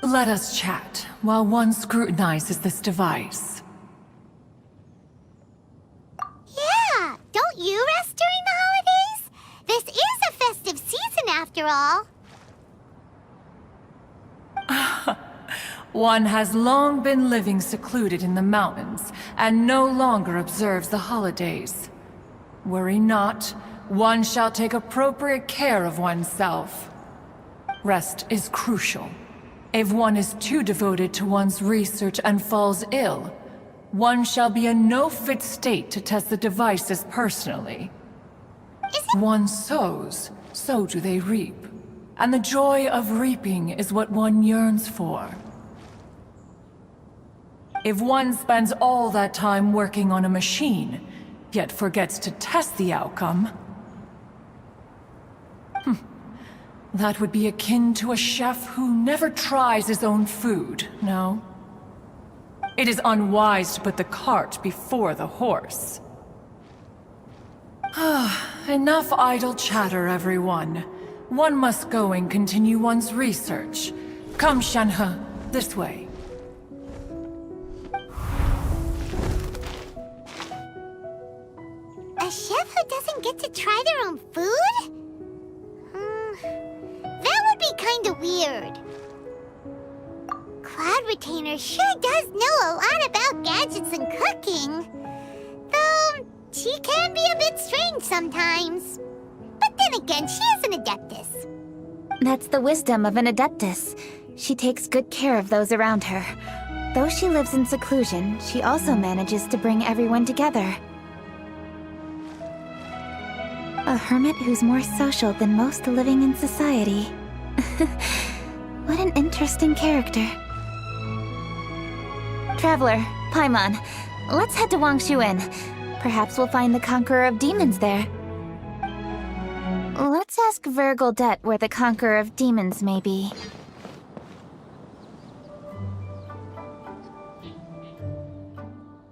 Let us chat while one scrutinizes this device. Yeah, don't you rest during the holidays? This is a festive season after all. One has long been living secluded in the mountains and no longer observes the holidays. Worry not, one shall take appropriate care of oneself. Rest is crucial. If one is too devoted to one's research and falls ill, one shall be in no fit state to test the devices personally. One sows, so do they reap. And the joy of reaping is what one yearns for. If one spends all that time working on a machine, yet forgets to test the outcome, that would be akin to a chef who never tries his own food, no? It is unwise to put the cart before the horse. Enough idle chatter, everyone. One must go and continue one's research. Come, Shenhe, this way. A chef who doesn't get to try their own food? That would be kinda weird. Cloud Retainer sure does know a lot about gadgets and cooking. Though, she can be a bit strange sometimes. But then again, she is an Adeptus. That's the wisdom of an Adeptus. She takes good care of those around her. Though she lives in seclusion, she also manages to bring everyone together. A hermit who's more social than most living in society. What an interesting character. Traveler, Paimon, let's head to Wangshuin. Perhaps we'll find the Conqueror of Demons there. Let's ask Vergoldet where the Conqueror of Demons may be.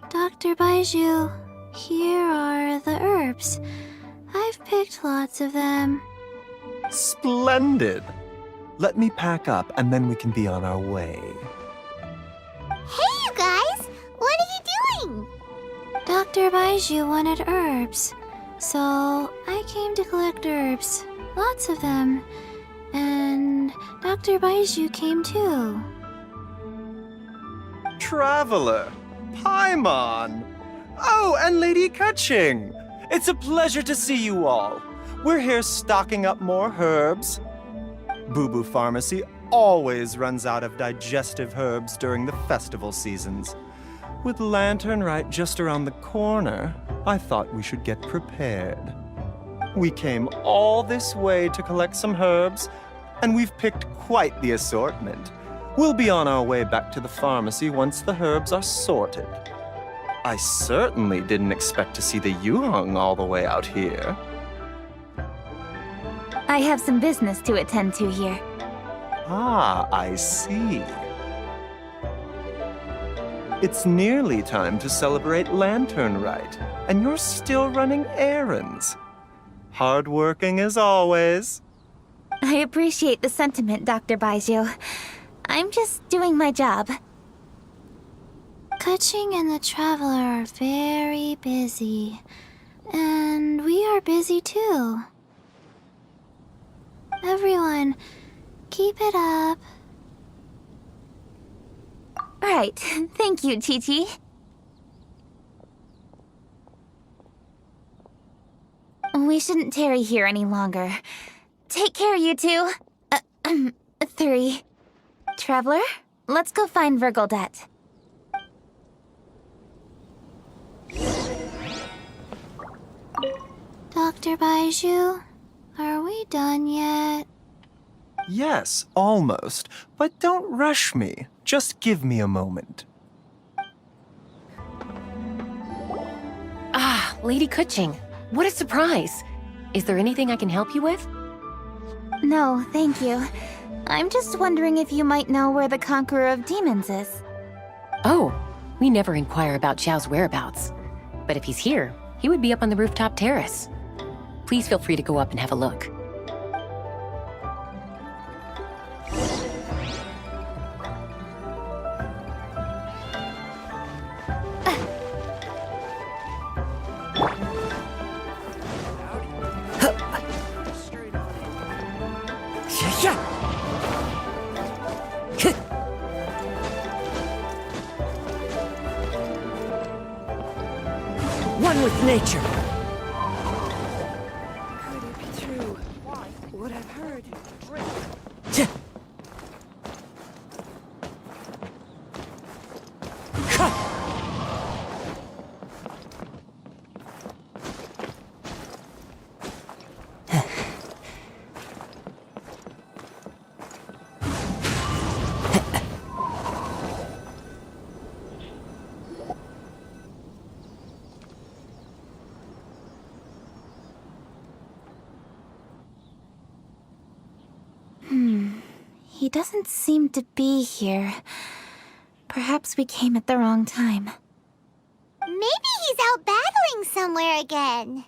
Dr. Baiju, here are the herbs. I've picked lots of them. Splendid! Let me pack up and then we can be on our way. Hey, you guys! What are you doing? Dr. Baiju wanted herbs, so I came to collect herbs. Lots of them. And Dr. Baiju came too. Traveler! Paimon! Oh, and Lady Kutching! It's a pleasure to see you all. We're here stocking up more herbs. Boo Boo Pharmacy always runs out of digestive herbs during the festival seasons. With Lantern Rite just around the corner, I thought we should get prepared. We came all this way to collect some herbs, and we've picked quite the assortment. We'll be on our way back to the pharmacy once the herbs are sorted. I certainly didn't expect to see the Yuheng all the way out here. I have some business to attend to here. Ah, I see. It's nearly time to celebrate Lantern Rite, and you're still running errands. Hardworking as always. I appreciate the sentiment, Dr. Baiju. I'm just doing my job. Kutching and the Traveler are very busy. And we are busy too. Everyone, keep it up. Right. Thank you, Chi-Chi. We shouldn't tarry here any longer. Take care, you two. 3. Traveler, let's go find Vergoldet. Dr. Baiju, are we done yet? Yes, almost. But don't rush me. Just give me a moment. Ah, Lady Kutching. What a surprise. Is there anything I can help you with? No, thank you. I'm just wondering if you might know where the Conqueror of Demons is. Oh, we never inquire about Xiao's whereabouts. But if he's here, he would be up on the rooftop terrace. Please feel free to go up and have a look. One with nature. Could it be true? What I've heard? He doesn't seem to be here. Perhaps we came at the wrong time. Maybe he's out battling somewhere again.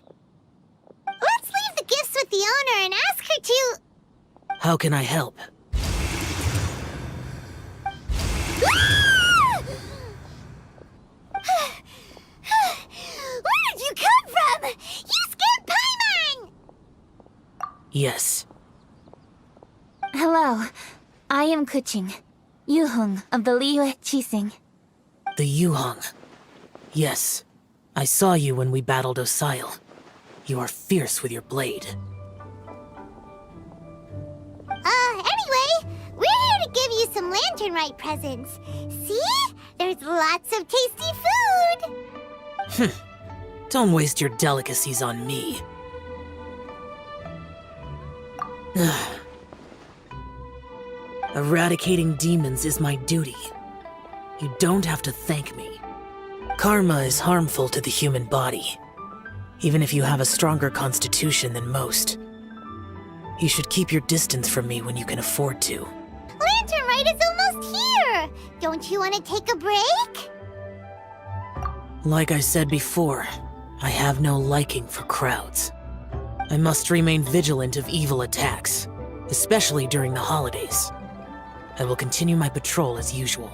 Let's leave the gifts with the owner and ask her to... How can I help? Where did you come from? You scared Paimon! Yes. Hello. I am Kuching, Yuhong of the Liyue Chising. The Yuhong. Yes. I saw you when we battled Osile. You are fierce with your blade. Anyway, we're here to give you some Lantern Rite presents. See? There's lots of tasty food! Don't waste your delicacies on me. Eradicating demons is my duty. You don't have to thank me. Karma is harmful to the human body, even if you have a stronger constitution than most. You should keep your distance from me when you can afford to. Lantern Rite is almost here! Don't you want to take a break? Like I said before, I have no liking for crowds. I must remain vigilant of evil attacks, especially during the holidays. I will continue my patrol as usual.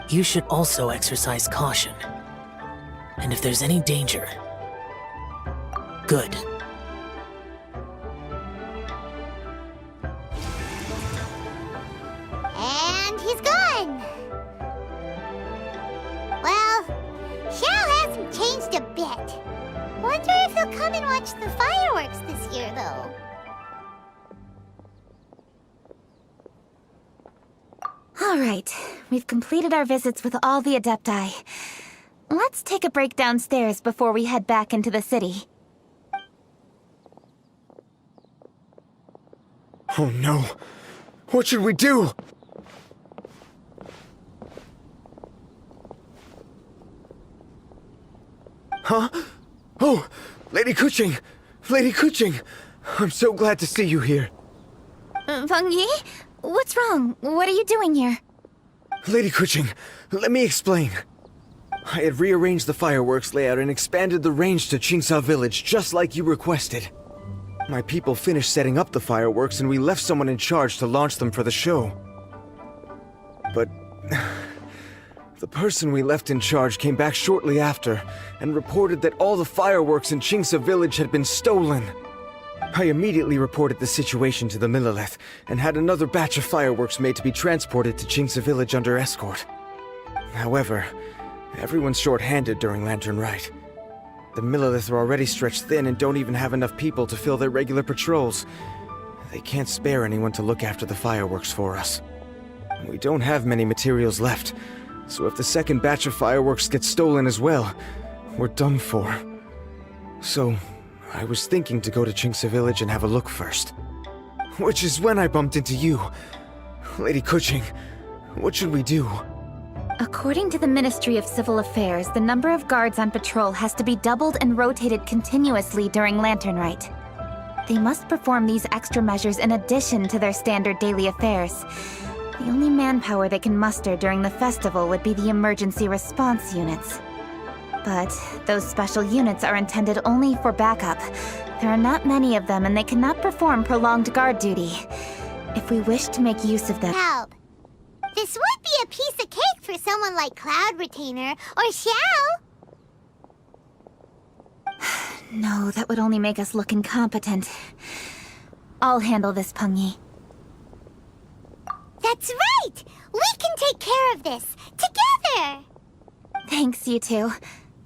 You should also exercise caution. And if there's any danger, good. And he's gone! Well, Xiao hasn't changed a bit. Wonder if he'll come and watch the fireworks this year, though. All right, we've completed our visits with all the Adepti. Let's take a break downstairs before we head back into the city. Oh no! What should we do? Huh? Oh! Lady Kuching! Lady Kuching! I'm so glad to see you here. Feng Yi? What's wrong? What are you doing here? Lady Kuching, let me explain. I had rearranged the fireworks layout and expanded the range to Qingsa Village just like you requested. My people finished setting up the fireworks and we left someone in charge to launch them for the show. But the person we left in charge came back shortly after and reported that all the fireworks in Qingsa Village had been stolen. I immediately reported the situation to the Millelith and had another batch of fireworks made to be transported to Qingsa Village under escort. However, everyone's short-handed during Lantern Rite. The Millelith are already stretched thin and don't even have enough people to fill their regular patrols. They can't spare anyone to look after the fireworks for us. We don't have many materials left, so if the second batch of fireworks gets stolen as well, we're done for. So, I was thinking to go to Qingsa Village and have a look first. Which is when I bumped into you. Lady Kuching, what should we do? According to the Ministry of Civil Affairs, the number of guards on patrol has to be doubled and rotated continuously during Lantern Rite. They must perform these extra measures in addition to their standard daily affairs. The only manpower they can muster during the festival would be the emergency response units. But those special units are intended only for backup. There are not many of them, and they cannot perform prolonged guard duty. If we wish to make use of them... Help! This would be a piece of cake for someone like Cloud Retainer or Xiao. No, that would only make us look incompetent. I'll handle this, Pengyi. That's right! We can take care of this, together! Thanks, you two.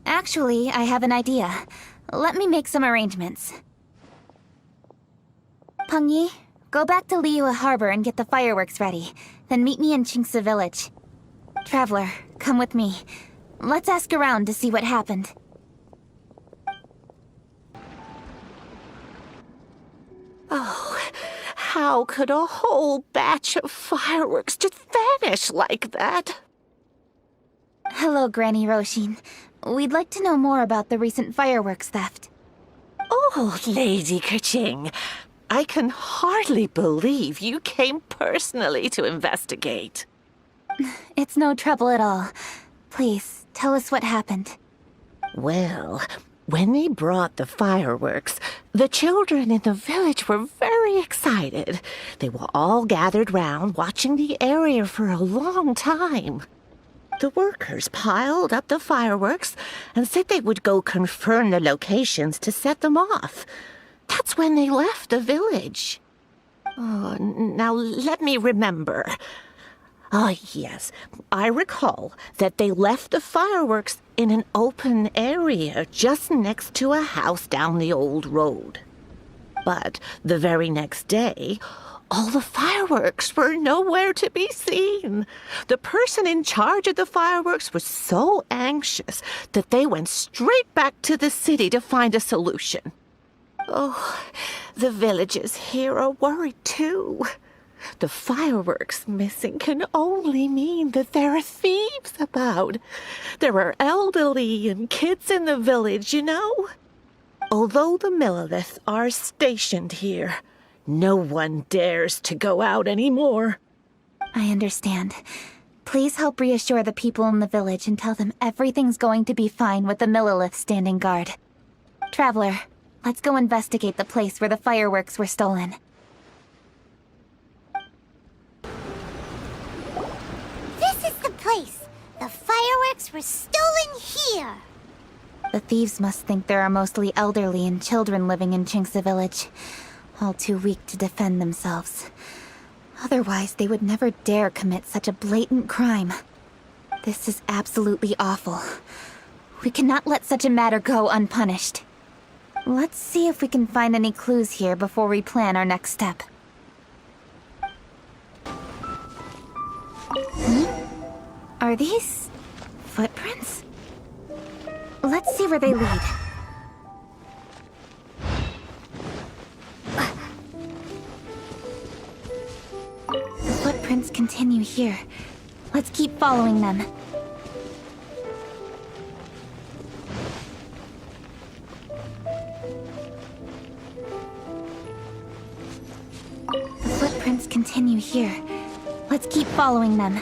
Actually, I have an idea. Let me make some arrangements. Pengyi, go back to Liyue Harbor and get the fireworks ready. Then meet me in Qingce Village. Traveler, come with me. Let's ask around to see what happened. Oh, how could a whole batch of fireworks just vanish like that? Hello, Granny Roshin. We'd like to know more about the recent fireworks theft. Oh, Lady Keqing, I can hardly believe you came personally to investigate. It's no trouble at all. Please, tell us what happened. Well, when they brought the fireworks, the children in the village were very excited. They were all gathered round, watching the area for a long time. The workers piled up the fireworks and said they would go confirm the locations to set them off. That's when they left the village. Oh, now let me remember. Ah, yes, I recall that they left the fireworks in an open area just next to a house down the old road. But the very next day, all the fireworks were nowhere to be seen. The person in charge of the fireworks was so anxious that they went straight back to the city to find a solution. Oh, the villagers here are worried too. The fireworks missing can only mean that there are thieves about. There are elderly and kids in the village, you know. Although the Millelith are stationed here, no one dares to go out anymore. I understand. Please help reassure the people in the village and tell them everything's going to be fine with the Millelith standing guard. Traveler, let's go investigate the place where the fireworks were stolen. This is the place. The fireworks were stolen here. The thieves must think there are mostly elderly and children living in Qingce Village, all too weak to defend themselves. Otherwise, they would never dare commit such a blatant crime. This is absolutely awful. We cannot let such a matter go unpunished. Let's see if we can find any clues here before we plan our next step. Are these footprints? Let's see where they lead. The footprints continue here. Let's keep following them. The footprints continue here. Let's keep following them.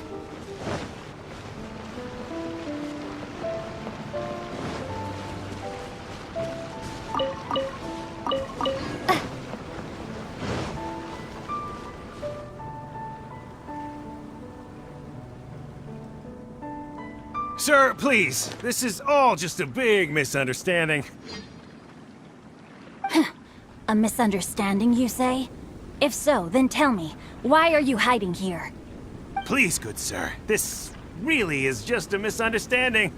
Sir, please. This is all just a big misunderstanding. A misunderstanding, you say? If so, then tell me, why are you hiding here? Please, good sir. This really is just a misunderstanding.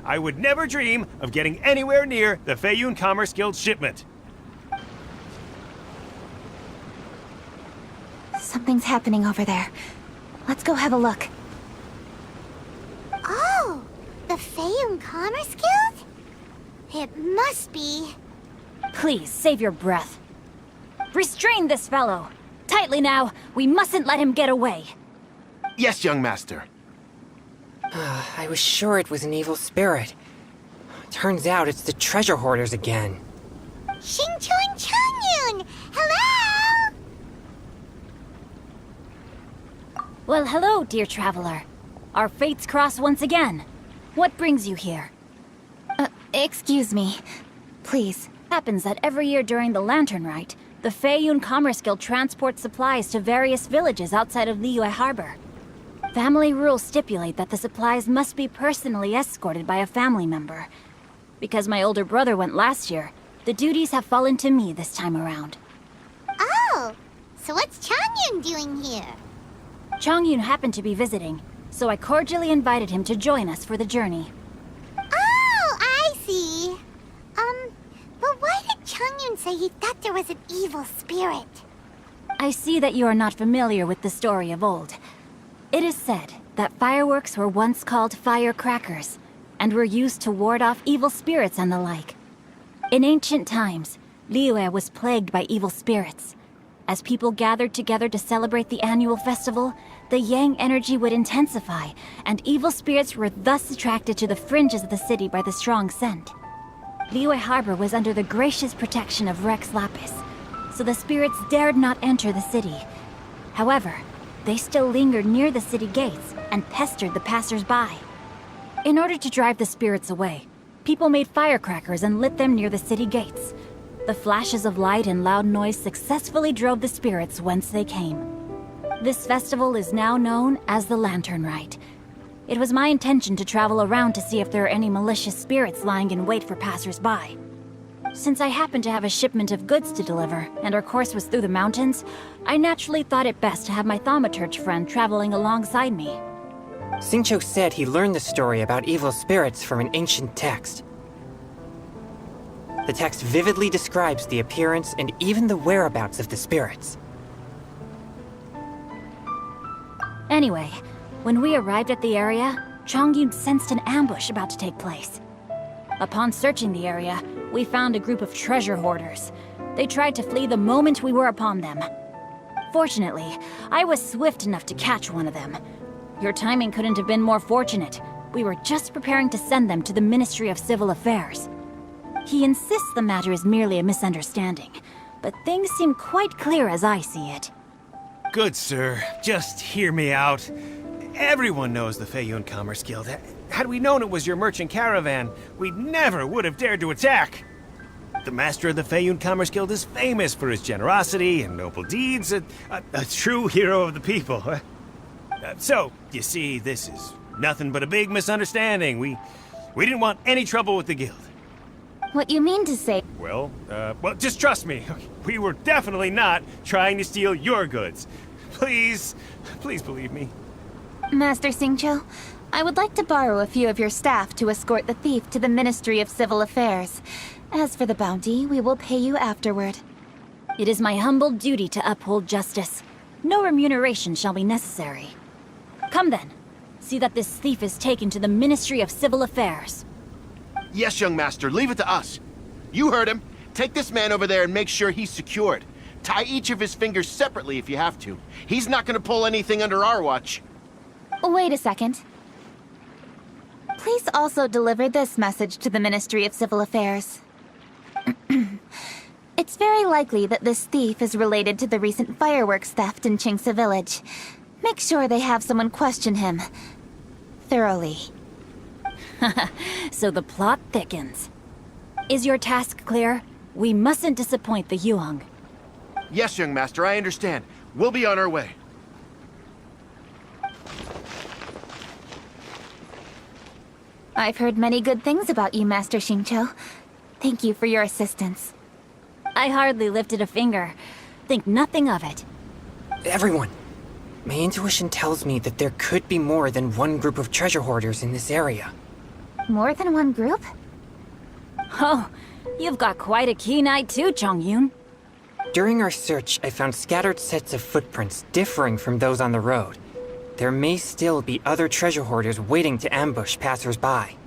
I would never dream of getting anywhere near the Feiyun Commerce Guild shipment. Something's happening over there. Let's go have a look. Oh, the Feiyun Commerce Guild? It must be... Please, save your breath. Restrain this fellow! Tightly now, we mustn't let him get away. Yes, young master. I was sure it was an evil spirit. Turns out it's the treasure hoarders again. Xingqiang Changyun! Well, hello, dear traveler. Our fates cross once again. What brings you here? Excuse me. Please. Happens that every year during the Lantern Rite, the Feiyun Commerce Guild transports supplies to various villages outside of Liyue Harbor. Family rules stipulate that the supplies must be personally escorted by a family member. Because my older brother went last year, the duties have fallen to me this time around. Oh, so what's Changyun doing here? Changyun happened to be visiting, so I cordially invited him to join us for the journey. Oh, I see. But why did Changyun say he thought there was an evil spirit? I see that you are not familiar with the story of old. It is said that fireworks were once called firecrackers, and were used to ward off evil spirits and the like. In ancient times, Liyue was plagued by evil spirits. As people gathered together to celebrate the annual festival, the yang energy would intensify, and evil spirits were thus attracted to the fringes of the city by the strong scent. Liyue Harbor was under the gracious protection of Rex Lapis, so the spirits dared not enter the city. However, they still lingered near the city gates and pestered the passers-by. In order to drive the spirits away, people made firecrackers and lit them near the city gates. The flashes of light and loud noise successfully drove the spirits whence they came. This festival is now known as the Lantern Rite. It was my intention to travel around to see if there are any malicious spirits lying in wait for passers-by. Since I happened to have a shipment of goods to deliver, and our course was through the mountains, I naturally thought it best to have my thaumaturge friend traveling alongside me. Xingqiu said he learned the story about evil spirits from an ancient text. The text vividly describes the appearance and even the whereabouts of the spirits. Anyway, when we arrived at the area, Changyun sensed an ambush about to take place. Upon searching the area, we found a group of treasure hoarders. They tried to flee the moment we were upon them. Fortunately, I was swift enough to catch one of them. Your timing couldn't have been more fortunate. We were just preparing to send them to the Ministry of Civil Affairs. He insists the matter is merely a misunderstanding, but things seem quite clear as I see it. Good sir, just hear me out. Everyone knows the Feiyun Commerce Guild. Had we known it was your merchant caravan, we never would have dared to attack. The master of the Feiyun Commerce Guild is famous for his generosity and noble deeds, a true hero of the people. So, you see, this is nothing but a big misunderstanding. We didn't want any trouble with the guild. What you mean to say? Well, just trust me. We were definitely not trying to steal your goods. Please believe me. Master Xingqiu, I would like to borrow a few of your staff to escort the thief to the Ministry of Civil Affairs. As for the bounty, we will pay you afterward. It is my humble duty to uphold justice. No remuneration shall be necessary. Come then. See that this thief is taken to the Ministry of Civil Affairs. Yes, young master, leave it to us. You heard him. Take this man over there and make sure he's secured. Tie each of his fingers separately if you have to. He's not gonna pull anything under our watch. Wait a second. Please also deliver this message to the Ministry of Civil Affairs. It's very likely that this thief is related to the recent fireworks theft in Qingce Village. Make sure they have someone question him thoroughly. So the plot thickens. Is your task clear? We mustn't disappoint the Yuang. Yes, young master, I understand. We'll be on our way. I've heard many good things about you, Master Xingqiu. Thank you for your assistance. I hardly lifted a finger. Think nothing of it. Everyone, my intuition tells me that there could be more than one group of treasure hoarders in this area. More than one group? Oh, you've got quite a keen eye too, Changyun. During our search, I found scattered sets of footprints differing from those on the road. There may still be other treasure hoarders waiting to ambush passers-by.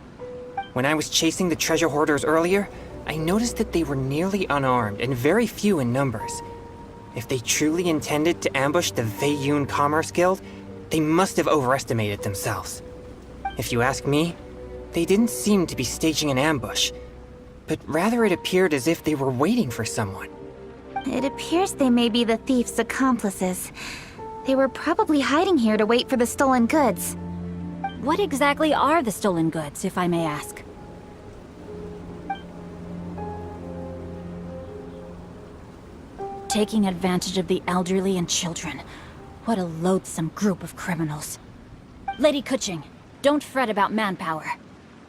When I was chasing the treasure hoarders earlier, I noticed that they were nearly unarmed and very few in numbers. If they truly intended to ambush the Feiyun Commerce Guild, they must have overestimated themselves. If you ask me, they didn't seem to be staging an ambush, but rather it appeared as if they were waiting for someone. It appears they may be the thief's accomplices. They were probably hiding here to wait for the stolen goods. What exactly are the stolen goods, if I may ask? Taking advantage of the elderly and children. What a loathsome group of criminals. Lady Kuching, don't fret about manpower.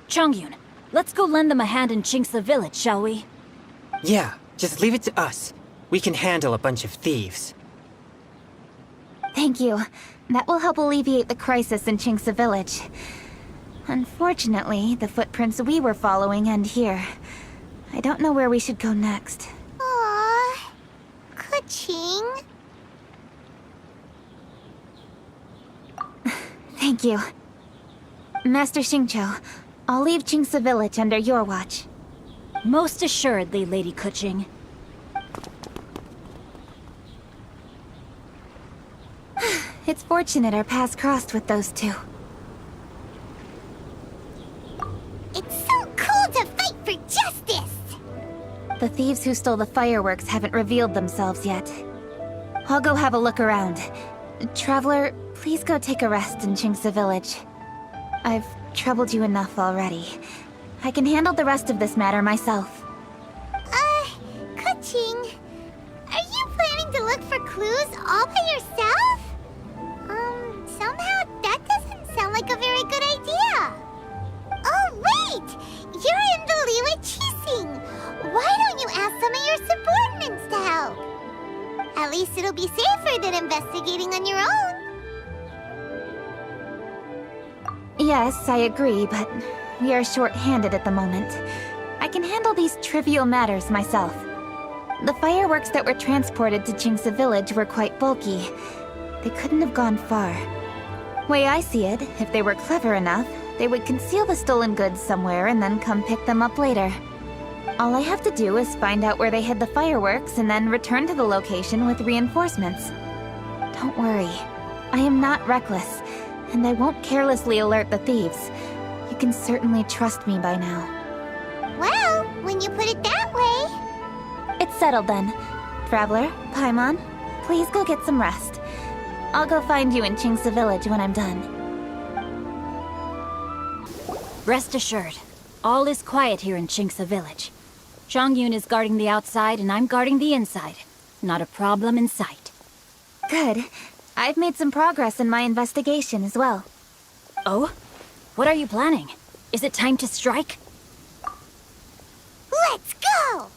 Chongyun, let's go lend them a hand in Chinksa village, shall we? Yeah, just leave it to us. We can handle a bunch of thieves. Thank you. That will help alleviate the crisis in Chinksa village. Unfortunately, the footprints we were following end here. I don't know where we should go next. Aww. Kuching. Thank you. Master Xingqiu, I'll leave Chinksa village under your watch. Most assuredly, Lady Kuching. It's fortunate our paths crossed with those two. It's so cool to fight for justice! The thieves who stole the fireworks haven't revealed themselves yet. I'll go have a look around. Traveler, please go take a rest in Chinksa village. I've troubled you enough already. I can handle the rest of this matter myself. Kuching, are you planning to look for clues all by yourself? Somehow that doesn't sound like a very good idea. Oh, wait! You're in the Liwa Chising! Why don't you ask some of your subordinates to help? At least it'll be safer than investigating on your own. Yes, I agree, but we are short-handed at the moment. I can handle these trivial matters myself. The fireworks that were transported to Chinksa village were quite bulky. They couldn't have gone far. Way I see it, if they were clever enough, they would conceal the stolen goods somewhere and then come pick them up later. All I have to do is find out where they hid the fireworks and then return to the location with reinforcements. Don't worry. I am not reckless, and I won't carelessly alert the thieves. You can certainly trust me by now. Well, when you put it that way... It's settled then. Traveler, Paimon, please go get some rest. I'll go find you in Chinksa village when I'm done. Rest assured, all is quiet here in Chinksa village. Chongyun is guarding the outside and I'm guarding the inside. Not a problem in sight. Good. I've made some progress in my investigation as well. Oh? What are you planning? Is it time to strike? Let's go!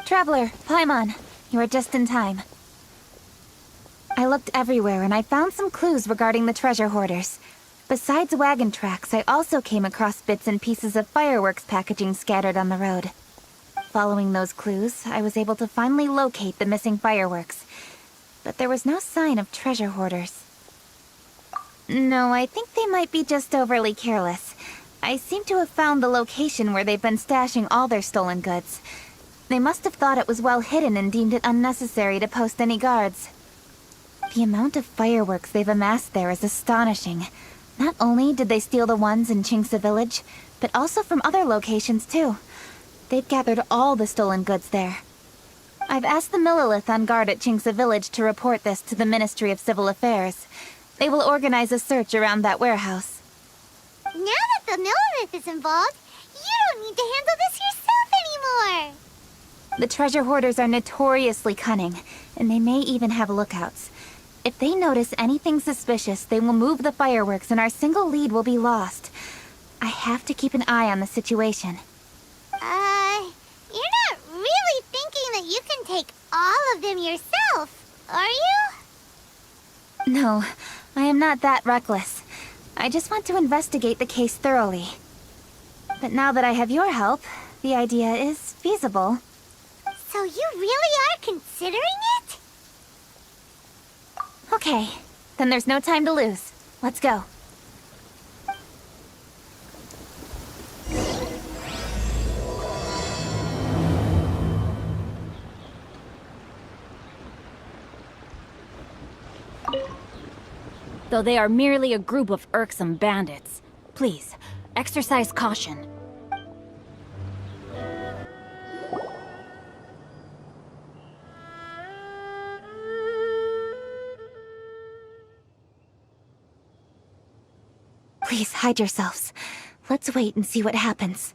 Traveler, Paimon, you are just in time. I looked everywhere and I found some clues regarding the treasure hoarders. Besides wagon tracks, I also came across bits and pieces of fireworks packaging scattered on the road. Following those clues, I was able to finally locate the missing fireworks. But there was no sign of treasure hoarders. No, I think they might be just overly careless. I seem to have found the location where they've been stashing all their stolen goods. They must have thought it was well hidden and deemed it unnecessary to post any guards. The amount of fireworks they've amassed there is astonishing. Not only did they steal the ones in Chinksa village, but also from other locations too. They've gathered all the stolen goods there. I've asked the Millilith on guard at Chinksa village to report this to the Ministry of Civil Affairs. They will organize a search around that warehouse. Now that the Millilith is involved, you don't need to handle this yourself anymore! The treasure hoarders are notoriously cunning, and they may even have lookouts. If they notice anything suspicious, they will move the fireworks and our single lead will be lost. I have to keep an eye on the situation. You're not really thinking that you can take all of them yourself, are you? No, I am not that reckless. I just want to investigate the case thoroughly. But now that I have your help, the idea is feasible. So you really are considering it? Okay, then there's no time to lose. Let's go. Though they are merely a group of irksome bandits, please, exercise caution. hide yourselves. Let's wait and see what happens.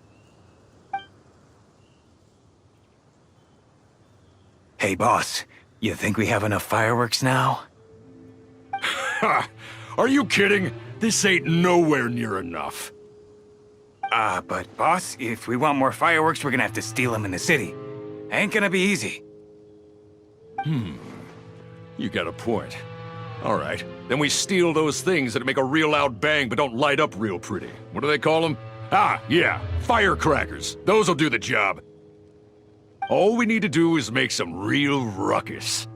Hey, boss. You think we have enough fireworks now? Ha! Are you kidding? This ain't nowhere near enough. But boss, if we want more fireworks, we're gonna have to steal them in the city. Ain't gonna be easy. You got a point. All right, then we steal those things that make a real loud bang but don't light up real pretty. What do they call them? Ah, yeah, firecrackers. Those'll do the job. All we need to do is make some real ruckus.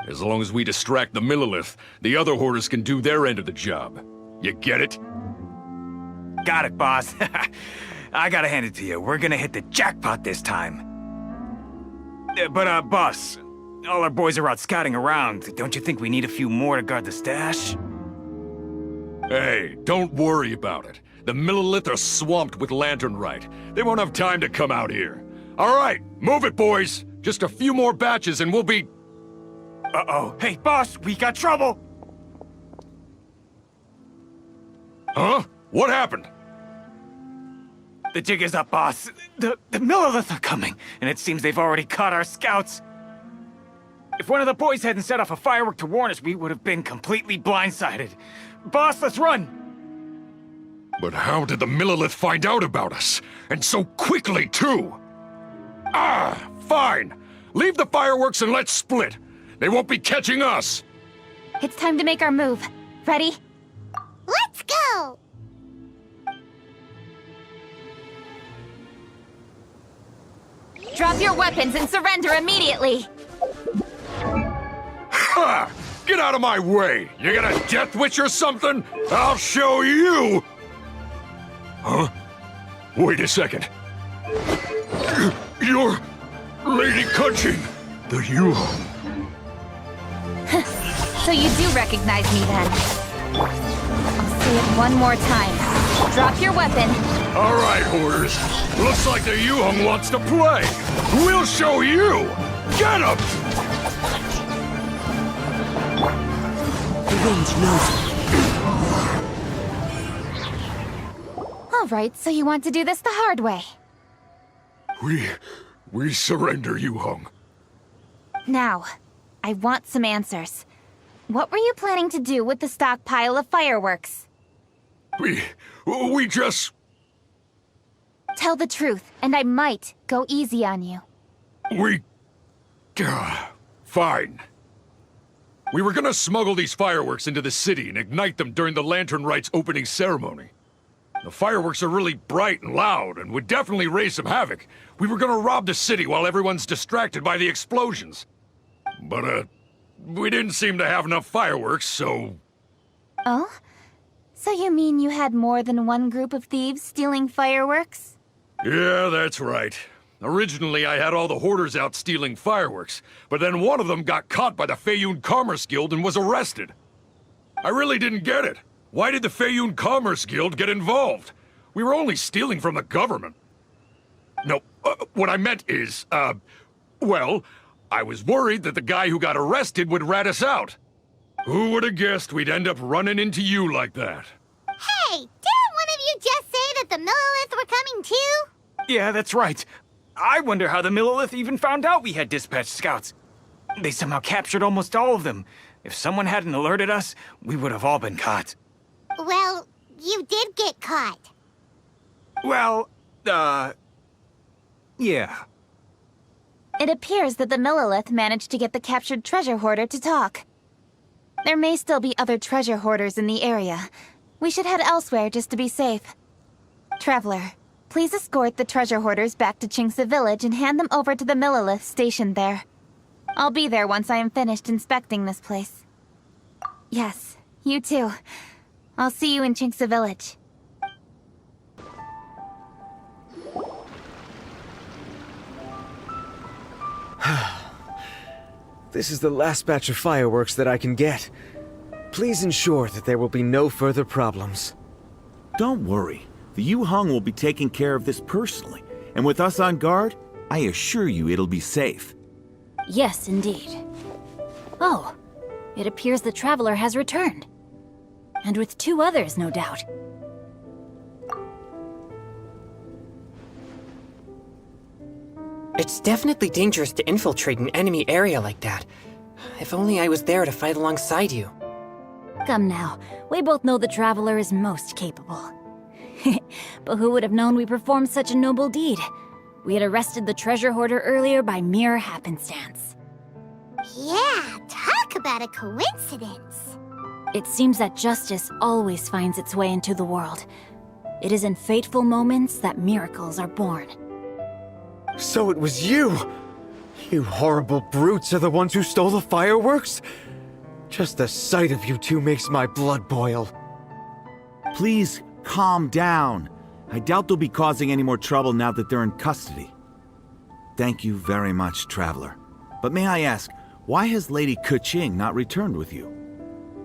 As long as we distract the Millilith, the other hoarders can do their end of the job. You get it? Got it, boss. I gotta hand it to you. We're gonna hit the jackpot this time. But, boss, all our boys are out scouting around. Don't you think we need a few more to guard the stash? Hey, don't worry about it. The Millilith are swamped with lanternite. They won't have time to come out here. All right, move it, boys. Just a few more batches and we'll be... Uh-oh. Hey, boss, we got trouble! Huh? What happened? The jig is up, boss. The Millilith are coming, and it seems they've already caught our scouts. If one of the boys hadn't set off a firework to warn us, we would have been completely blindsided. Boss, let's run! But how did the Millilith find out about us? And so quickly, too? Ah, fine. Leave the fireworks and let's split. They won't be catching us. It's time to make our move. Ready? Let's go! Drop your weapons and surrender immediately! Ha! Get out of my way! You got a death wish or something? I'll show you! Huh? Wait a second. You're Lady Cutching, the Yuhong. So you do recognize me then? I'll say it one more time. Drop your weapon. All right, hoarders. Looks like the Yuhong wants to play. We'll show you! Get him! The wind knows. All right, so you want to do this the hard way. We surrender, Yuhong. Now, I want some answers. What were you planning to do with the stockpile of fireworks? We just... Tell the truth, and I might go easy on you. Fine. We were gonna smuggle these fireworks into the city and ignite them during the Lantern Rite's opening ceremony. The fireworks are really bright and loud and would definitely raise some havoc. We were gonna rob the city while everyone's distracted by the explosions. But, we didn't seem to have enough fireworks, so... Oh? So you mean you had more than one group of thieves stealing fireworks? Yeah, that's right. Originally, I had all the hoarders out stealing fireworks, but then one of them got caught by the Feiyun Commerce Guild and was arrested. I really didn't get it. Why did the Feiyun Commerce Guild get involved? We were only stealing from the government. No, what I meant is, well, I was worried that the guy who got arrested would rat us out. Who would have guessed we'd end up running into you like that? Hey, didn't one of you just say that the Millilith were coming too? Yeah, that's right. I wonder how the Millilith even found out we had dispatched scouts. They somehow captured almost all of them. If someone hadn't alerted us, we would have all been caught. Well, you did get caught. Well, yeah. It appears that the Millilith managed to get the captured treasure hoarder to talk. There may still be other treasure hoarders in the area. We should head elsewhere just to be safe. Traveler, please escort the treasure hoarders back to Chingsa Village and hand them over to the Millilith stationed there. I'll be there once I am finished inspecting this place. Yes, you too. I'll see you in Chingsa Village. This is the last batch of fireworks that I can get. Please ensure that there will be no further problems. Don't worry. The Yuhong will be taking care of this personally. And with us on guard, I assure you it'll be safe. Yes, indeed. Oh, it appears the traveler has returned. And with 2 others, no doubt. It's definitely dangerous to infiltrate an enemy area like that. If only I was there to fight alongside you. Come now, we both know the Traveler is most capable. But who would have known we performed such a noble deed? We had arrested the treasure hoarder earlier by mere happenstance. Yeah, talk about a coincidence. It seems that justice always finds its way into the world. It is in fateful moments that miracles are born. So it was you! You horrible brutes are the ones who stole the fireworks? Just the sight of you two makes my blood boil. Please, calm down. I doubt they'll be causing any more trouble now that they're in custody. Thank you very much, Traveler. But may I ask, why has Lady Keqing not returned with you?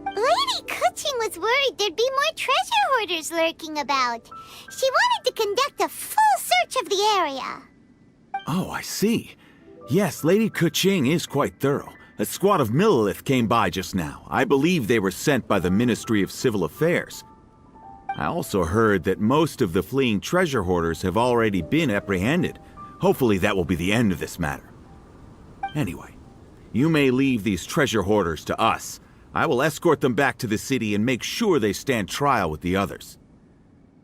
Lady Keqing was worried there'd be more treasure hoarders lurking about. She wanted to conduct a full search of the area. Oh, I see. Yes, Lady Keqing is quite thorough. A squad of Millelith came by just now. I believe they were sent by the Ministry of Civil Affairs. I also heard that most of the fleeing treasure hoarders have already been apprehended. Hopefully that will be the end of this matter. Anyway, you may leave these treasure hoarders to us. I will escort them back to the city and make sure they stand trial with the others.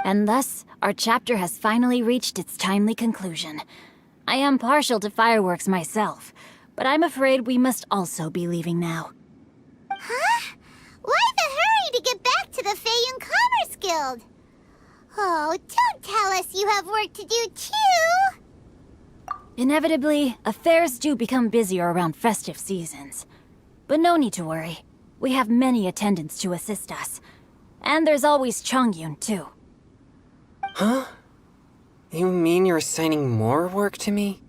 And thus, our chapter has finally reached its timely conclusion. I am partial to fireworks myself, but I'm afraid we must also be leaving now. Huh? Why the hurry to get back to the Feiyun Commerce Guild? Oh, don't tell us you have work to do too! Inevitably, affairs do become busier around festive seasons. But no need to worry. We have many attendants to assist us. And there's always Chongyun, too. Huh? You mean you're assigning more work to me?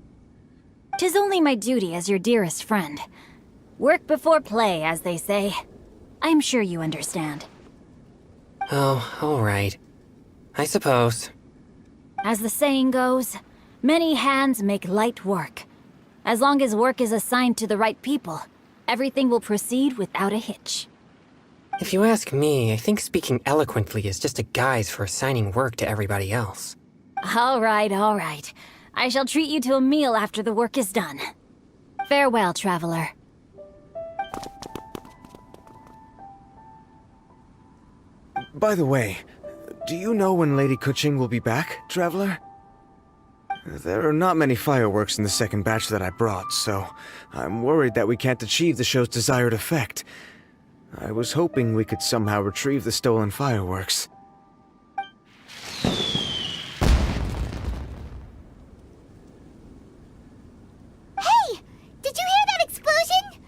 'Tis only my duty as your dearest friend. Work before play, as they say. I'm sure you understand. Oh, all right. I suppose. As the saying goes, many hands make light work. As long as work is assigned to the right people, everything will proceed without a hitch. If you ask me, I think speaking eloquently is just a guise for assigning work to everybody else. All right, all right. I shall treat you to a meal after the work is done. Farewell, traveler. By the way, do you know when Lady Keqing will be back, Traveler? There are not many fireworks in the second batch that I brought, so I'm worried that we can't achieve the show's desired effect. I was hoping we could somehow retrieve the stolen fireworks. Hey! Did you hear that explosion?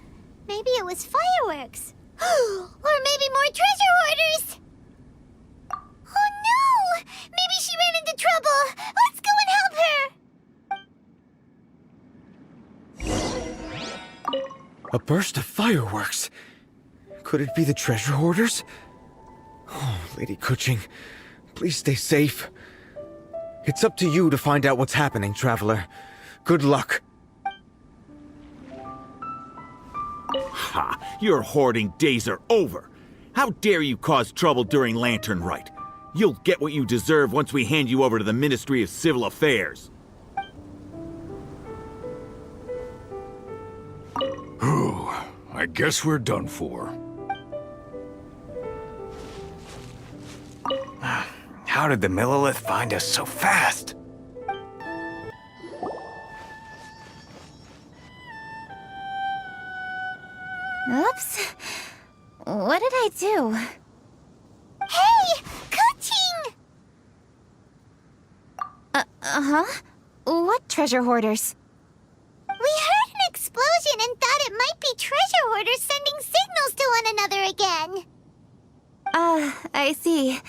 Maybe it was fireworks. Or maybe more treasure hoarders! Oh no! Maybe she ran into trouble! Let's go and help her! A burst of fireworks! Could it be the treasure hoarders? Oh, Lady Keqing, please stay safe. It's up to you to find out what's happening, Traveler. Good luck. Ha! Your hoarding days are over. How dare you cause trouble during Lantern Rite? You'll get what you deserve once we hand you over to the Ministry of Civil Affairs. Whew. I guess we're done for. How did the Millelith find us so fast? Oops. What did I do? Hey! Keqing! Uh-huh? What treasure hoarders? We heard an explosion and thought it might be treasure hoarders sending signals to one another again. I see.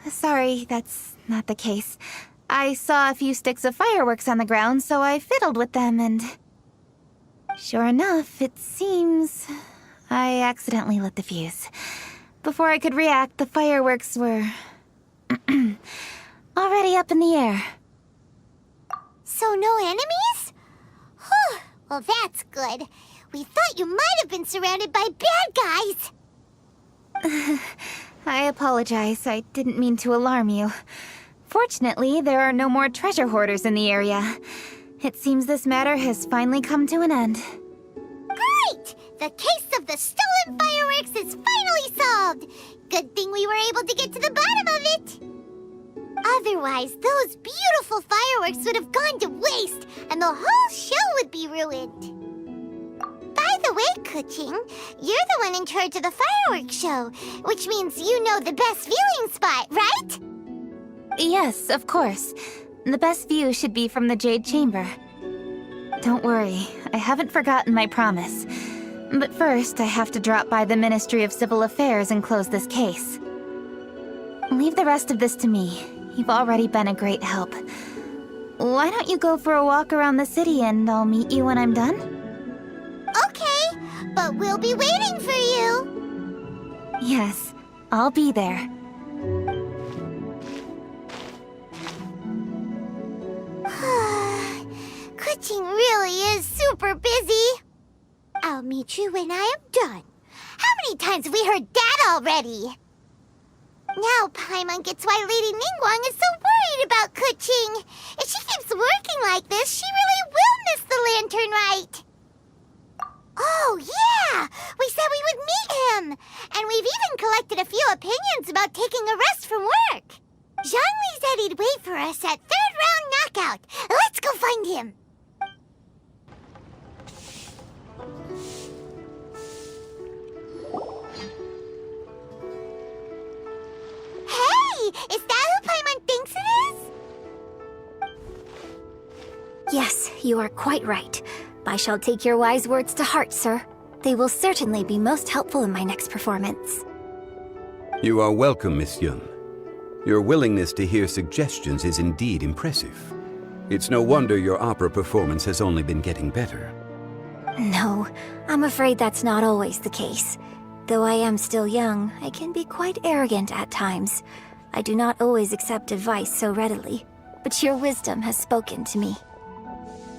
Sorry, that's not the case. I saw a few sticks of fireworks on the ground, so I fiddled with them and... Sure enough, it seems... I accidentally lit the fuse. Before I could react, the fireworks were... already up in the air. So no enemies? Whew, well that's good. We thought you might have been surrounded by bad guys. I apologize. I didn't mean to alarm you. Fortunately, there are no more treasure hoarders in the area. It seems this matter has finally come to an end. Great! The case of the stolen fireworks is finally solved! Good thing we were able to get to the bottom of it! Otherwise, those beautiful fireworks would have gone to waste, and the whole show would be ruined. By the way, Kuching, you're the one in charge of the fireworks show, which means you know the best viewing spot, right? Yes, of course. The best view should be from the Jade Chamber. Don't worry, I haven't forgotten my promise. But first, I have to drop by the Ministry of Civil Affairs and close this case. Leave the rest of this to me. You've already been a great help. Why don't you go for a walk around the city and I'll meet you when I'm done? Okay, but we'll be waiting for you. Yes, I'll be there. Kuching really is super busy. I'll meet you when I am done. How many times have we heard that already? Now Paimon gets why Lady Ningguang is so worried about Kuching. If she keeps working like this, she really will miss the lantern rite. Oh, yeah! We said we would meet him! And we've even collected a few opinions about taking a rest from work. Zhongli said he'd wait for us at 3rd round knockout. Let's go find him. Hey! Is that who Paimon thinks it is? Yes, you are quite right. I shall take your wise words to heart, sir. They will certainly be most helpful in my next performance. You are welcome, Miss Yun. Your willingness to hear suggestions is indeed impressive. It's no wonder your opera performance has only been getting better. No, I'm afraid that's not always the case. Though I am still young, I can be quite arrogant at times. I do not always accept advice so readily, but your wisdom has spoken to me.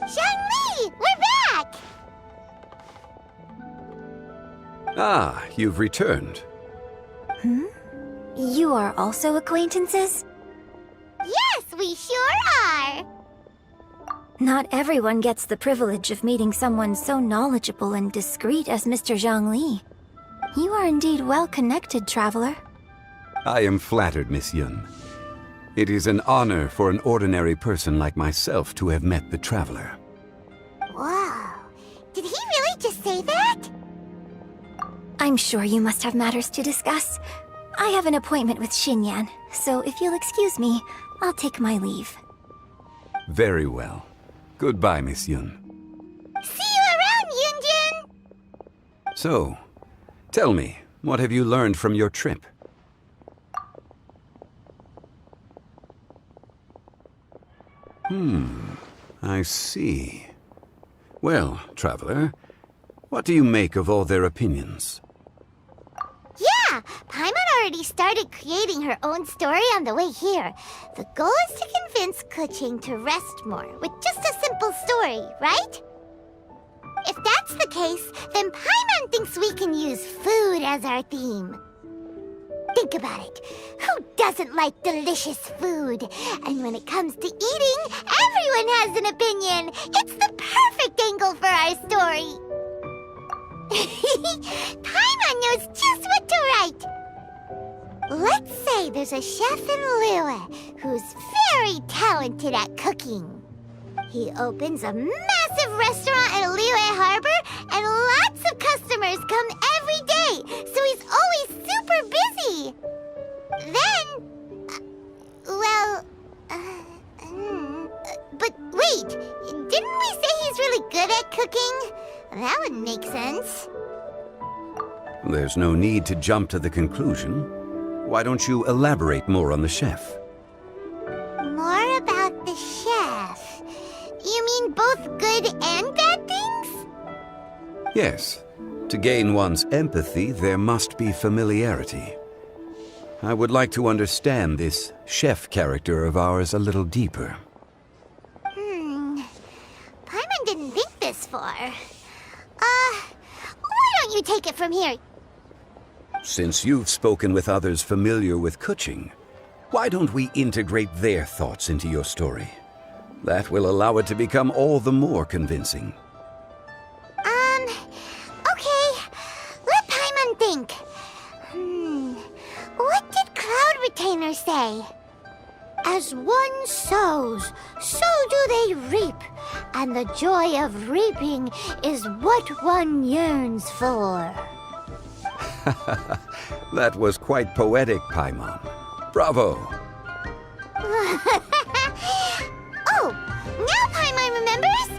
Zhongli! We're back! Ah, you've returned. Hmm? You are also acquaintances? Yes, we sure are! Not everyone gets the privilege of meeting someone so knowledgeable and discreet as Mr. Zhongli. You are indeed well-connected, traveler. I am flattered, Miss Yun. It is an honor for an ordinary person like myself to have met the traveler. Wow. Did he really just say that? I'm sure you must have matters to discuss. I have an appointment with Xinyan, so if you'll excuse me, I'll take my leave. Very well. Goodbye, Miss Yun. See you around, Yunjin! So, tell me, what have you learned from your trip? I see. Well, traveler, what do you make of all their opinions? Yeah, Paimon already started creating her own story on the way here. The goal is to convince Kuching to rest more with just a simple story, right? If that's the case, then Paimon thinks we can use food as our theme. Think about it. Who doesn't like delicious food? And when it comes to eating, everyone has an opinion. It's the perfect angle for our story. Paimon knows just what to write. Let's say there's a chef in Liyue who's very talented at cooking. He opens a massive restaurant at Liyue Harbor, and lots of customers come every day, so he's always super busy. Then, but wait, didn't we say he's really good at cooking? That would make sense. There's no need to jump to the conclusion. Why don't you elaborate more on the chef? More about the chef. You mean both good and bad things? Yes. To gain one's empathy, there must be familiarity. I would like to understand this chef character of ours a little deeper. Paimon didn't think this far. Why don't you take it from here? Since you've spoken with others familiar with Kuching, why don't we integrate their thoughts into your story? That will allow it to become all the more convincing. Okay. Let Paimon think. What did Cloud Retainer say? As one sows, so do they reap. And the joy of reaping is what one yearns for. That was quite poetic, Paimon. Bravo! Oh, now Paimon remembers?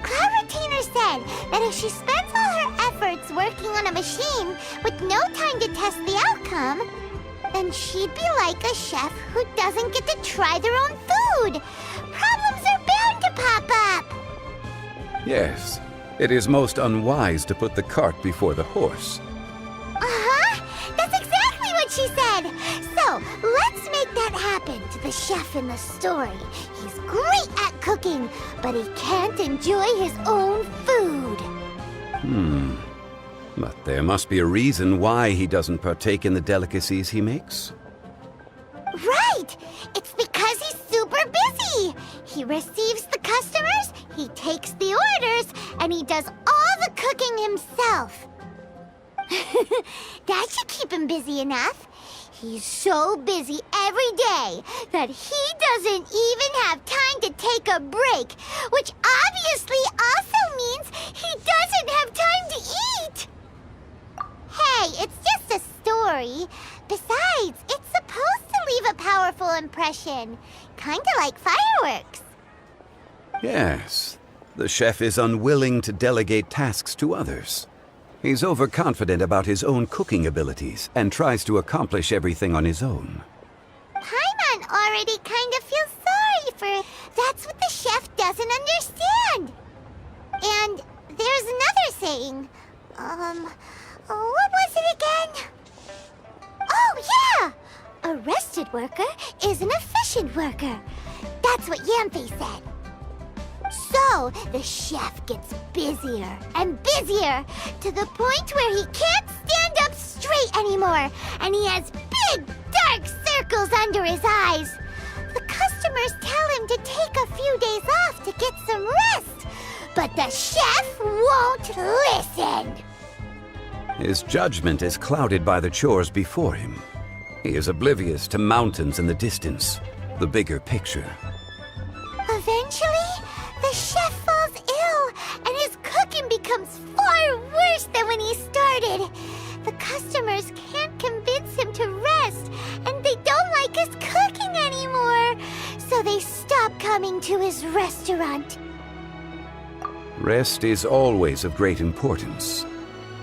Cloud Retainer said that if she spends all her efforts working on a machine with no time to test the outcome, then she'd be like a chef who doesn't get to try their own food. Problems are bound to pop up. Yes, it is most unwise to put the cart before the horse. That's exactly what she said. So, let's make that happen to the chef in the story. He's great at cooking, but he can't enjoy his own food. But there must be a reason why he doesn't partake in the delicacies he makes. Right! It's because he's super busy. He receives the customers, he takes the orders, and he does all the cooking himself. That should keep him busy enough. He's so busy every day that he doesn't even have time to take a break, which obviously also means he doesn't have time to eat. Hey, it's just a story. Besides, it's supposed to leave a powerful impression. Kinda like fireworks. Yes, the chef is unwilling to delegate tasks to others. He's overconfident about his own cooking abilities and tries to accomplish everything on his own. Paimon already kind of feels sorry for... That's what the chef doesn't understand. And there's another saying. What was it again? Oh, yeah! A rested worker is an efficient worker. That's what Yamfe said. So, the chef gets busier and busier to the point where he can't stand up straight anymore, and he has big, dark circles under his eyes. The customers tell him to take a few days off to get some rest, but the chef won't listen. His judgment is clouded by the chores before him. He is oblivious to mountains in the distance, the bigger picture. Eventually, the chef falls ill, and his cooking becomes far worse than when he started. The customers can't convince him to rest, and they don't like his cooking anymore, so they stop coming to his restaurant. Rest is always of great importance.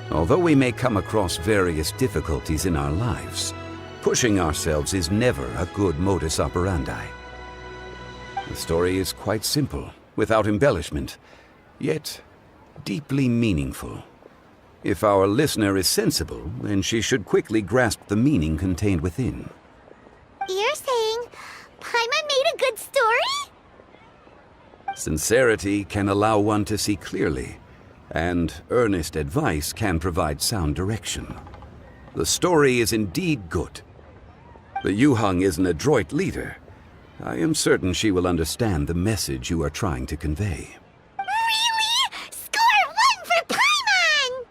Although we may come across various difficulties in our lives, pushing ourselves is never a good modus operandi. The story is quite simple, without embellishment, yet deeply meaningful. If our listener is sensible, then she should quickly grasp the meaning contained within. You're saying Paimon made a good story? Sincerity can allow one to see clearly, and earnest advice can provide sound direction. The story is indeed good. The Yuhang is an adroit leader. I am certain she will understand the message you are trying to convey. Really? Score 1 for Paimon!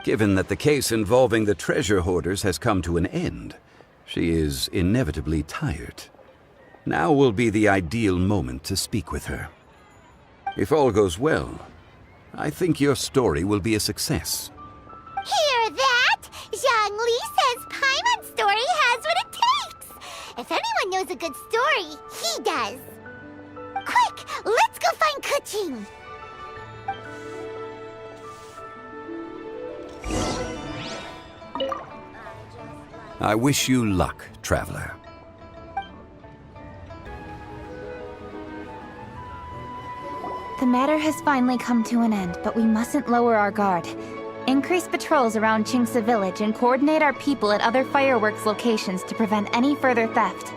Given that the case involving the treasure hoarders has come to an end, she is inevitably tired. Now will be the ideal moment to speak with her. If all goes well, I think your story will be a success. Hear that? Zhang Li says Paimon's story has what it takes. If anyone knows a good story, he does. Quick, let's go find Kuching. I wish you luck, traveler. The matter has finally come to an end, but we mustn't lower our guard. Increase patrols around Qingce Village and coordinate our people at other fireworks locations to prevent any further theft.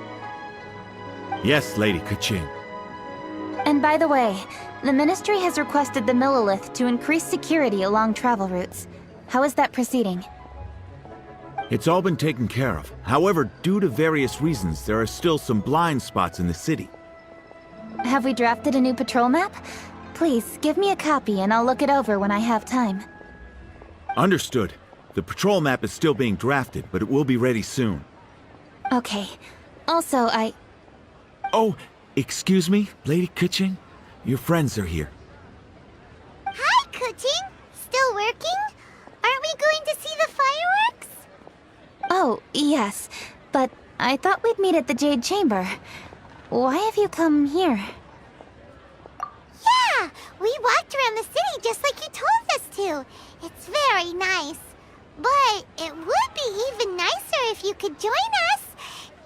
Yes, Lady Kuching. And by the way, the Ministry has requested the Millilith to increase security along travel routes. How is that proceeding? It's all been taken care of. However, due to various reasons, there are still some blind spots in the city. Have we drafted a new patrol map? Please, give me a copy and I'll look it over when I have time. Understood. The patrol map is still being drafted, but it will be ready soon. Okay. Also, Oh, excuse me, Lady Kuching? Your friends are here. Hi, Kuching! Still working? Aren't we going to see the fireworks? Oh, yes. But I thought we'd meet at the Jade Chamber. Why have you come here? Yeah! We walked around the city just like you told us to. It's very nice. But it would be even nicer if you could join us.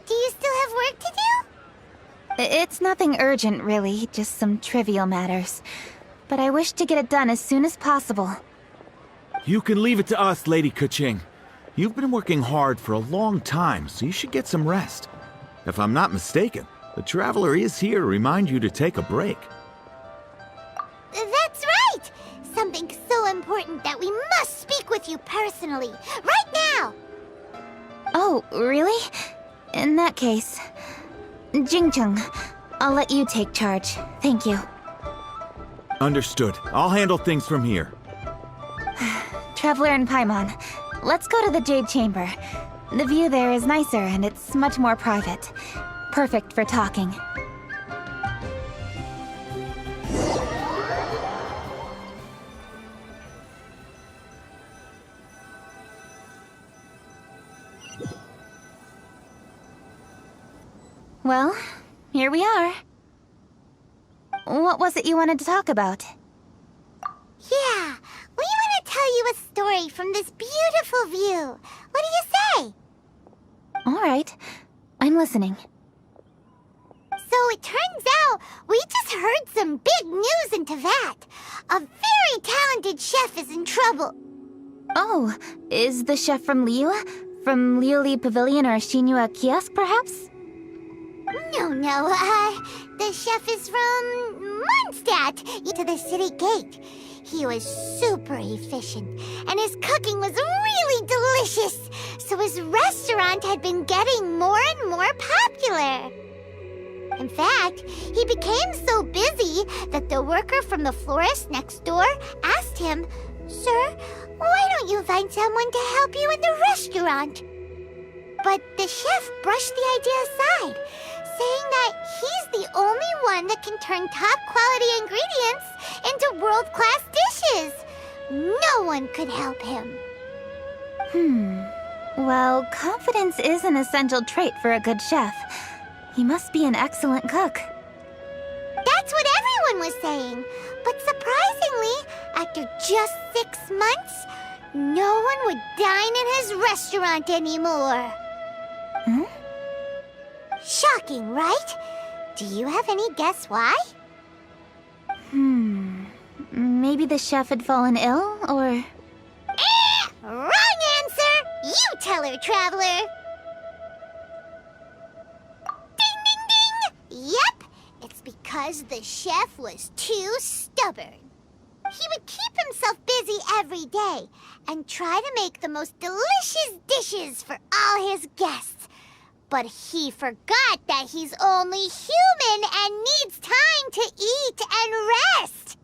Do you still have work to do? It's nothing urgent, really. Just some trivial matters. But I wish to get it done as soon as possible. You can leave it to us, Lady Kuching. You've been working hard for a long time, so you should get some rest. If I'm not mistaken, the Traveler is here to remind you to take a break. That's right! Something so important that we must speak with you personally. Right now! Oh, really? In that case... Jingcheng, I'll let you take charge. Thank you. Understood. I'll handle things from here. Traveler and Paimon, let's go to the Jade Chamber. The view there is nicer and it's much more private. Perfect for talking. Well, here we are. What was it you wanted to talk about? Yeah, we want to tell you a story from this beautiful view. What do you say? All right, I'm listening. So it turns out we just heard some big news in Teyvat. A very talented chef is in trouble. Oh, is the chef from Liyue? From Liuli Pavilion or Shinua Kiosk, perhaps? No, the chef is from Mondstadt, to the city gate. He was super efficient, and his cooking was really delicious, so his restaurant had been getting more and more popular. In fact, he became so busy that the worker from the florist next door asked him, "Sir, why don't you find someone to help you in the restaurant?" But the chef brushed the idea aside, saying that he's the only one that can turn top-quality ingredients into world-class dishes. No one could help him. Well, confidence is an essential trait for a good chef. He must be an excellent cook. That's what everyone was saying. But surprisingly, after just 6 months, no one would dine in his restaurant anymore. Shocking, right? Do you have any guess why? Maybe the chef had fallen ill, or... Wrong answer! You tell her, Traveler! Ding, ding, ding! Yep, it's because the chef was too stubborn. He would keep himself busy every day and try to make the most delicious dishes for all his guests. But he forgot that he's only human and needs time to eat and rest.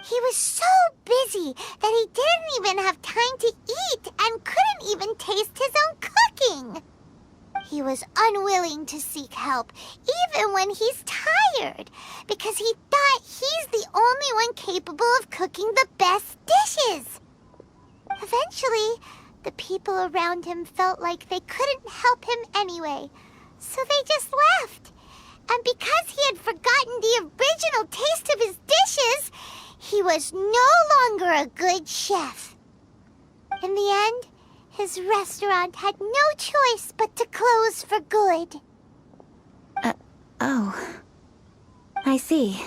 He was so busy that he didn't even have time to eat and couldn't even taste his own cooking. He was unwilling to seek help, even when he's tired, because he thought he's the only one capable of cooking the best dishes. Eventually, the people around him felt like they couldn't help him anyway, so they just left. And because he had forgotten the original taste of his dishes, he was no longer a good chef. In the end, his restaurant had no choice but to close for good. Oh. I see.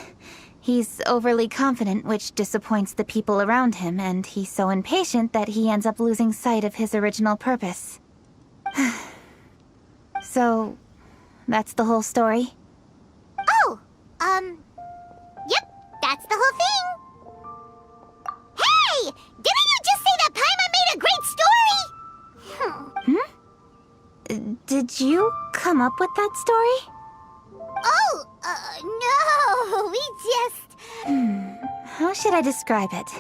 He's overly confident, which disappoints the people around him, and he's so impatient that he ends up losing sight of his original purpose. So, that's the whole story? Oh, yep, that's the whole thing. Hey! Didn't you just say that Paimon made a great story? come up with that story? Oh, no, we just... How should I describe it?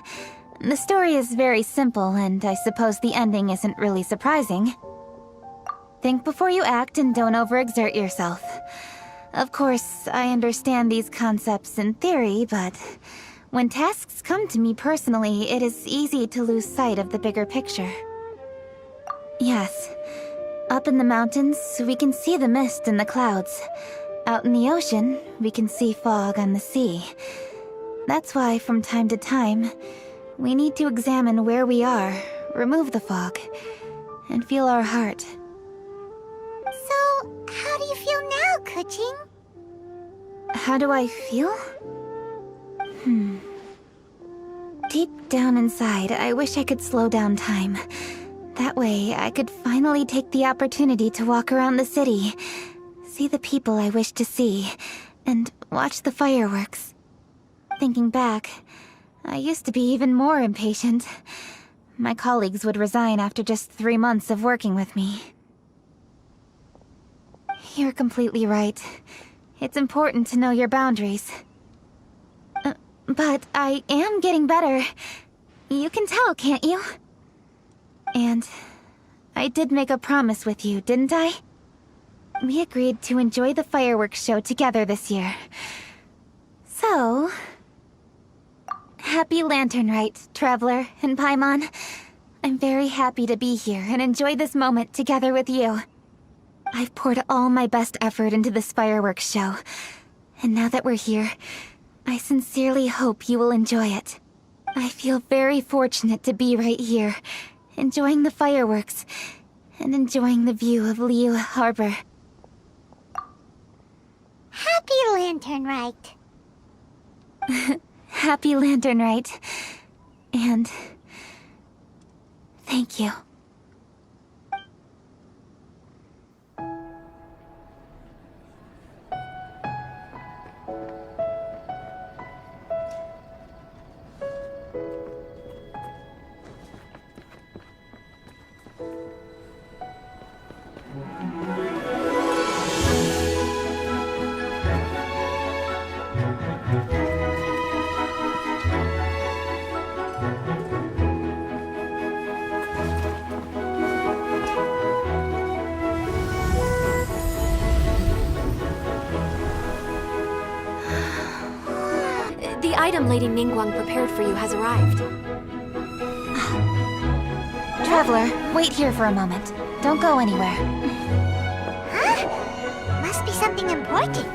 The story is very simple, and I suppose the ending isn't really surprising. Think before you act and don't overexert yourself. Of course, I understand these concepts in theory, but when tasks come to me personally, it is easy to lose sight of the bigger picture. Yes, up in the mountains, we can see the mist in the clouds. Out in the ocean, we can see fog on the sea. That's why, from time to time, we need to examine where we are, remove the fog, and feel our heart. So, how do you feel now, Kuching? How do I feel? Deep down inside, I wish I could slow down time. That way, I could finally take the opportunity to walk around the city, see the people I wish to see, and watch the fireworks. Thinking back, I used to be even more impatient. My colleagues would resign after just 3 months of working with me. You're completely right. It's important to know your boundaries. But I am getting better. You can tell, can't you? And I did make a promise with you, didn't I? We agreed to enjoy the fireworks show together this year. So... Happy Lantern Rite, Traveler and Paimon. I'm very happy to be here and enjoy this moment together with you. I've poured all my best effort into this fireworks show. And now that we're here, I sincerely hope you will enjoy it. I feel very fortunate to be right here, enjoying the fireworks, and enjoying the view of Liyue Harbor. Happy Lantern Rite. Happy Lantern Rite. And... thank you. The item Lady Ningguang prepared for you has arrived. Traveler, wait here for a moment. Don't go anywhere. Huh? Must be something important.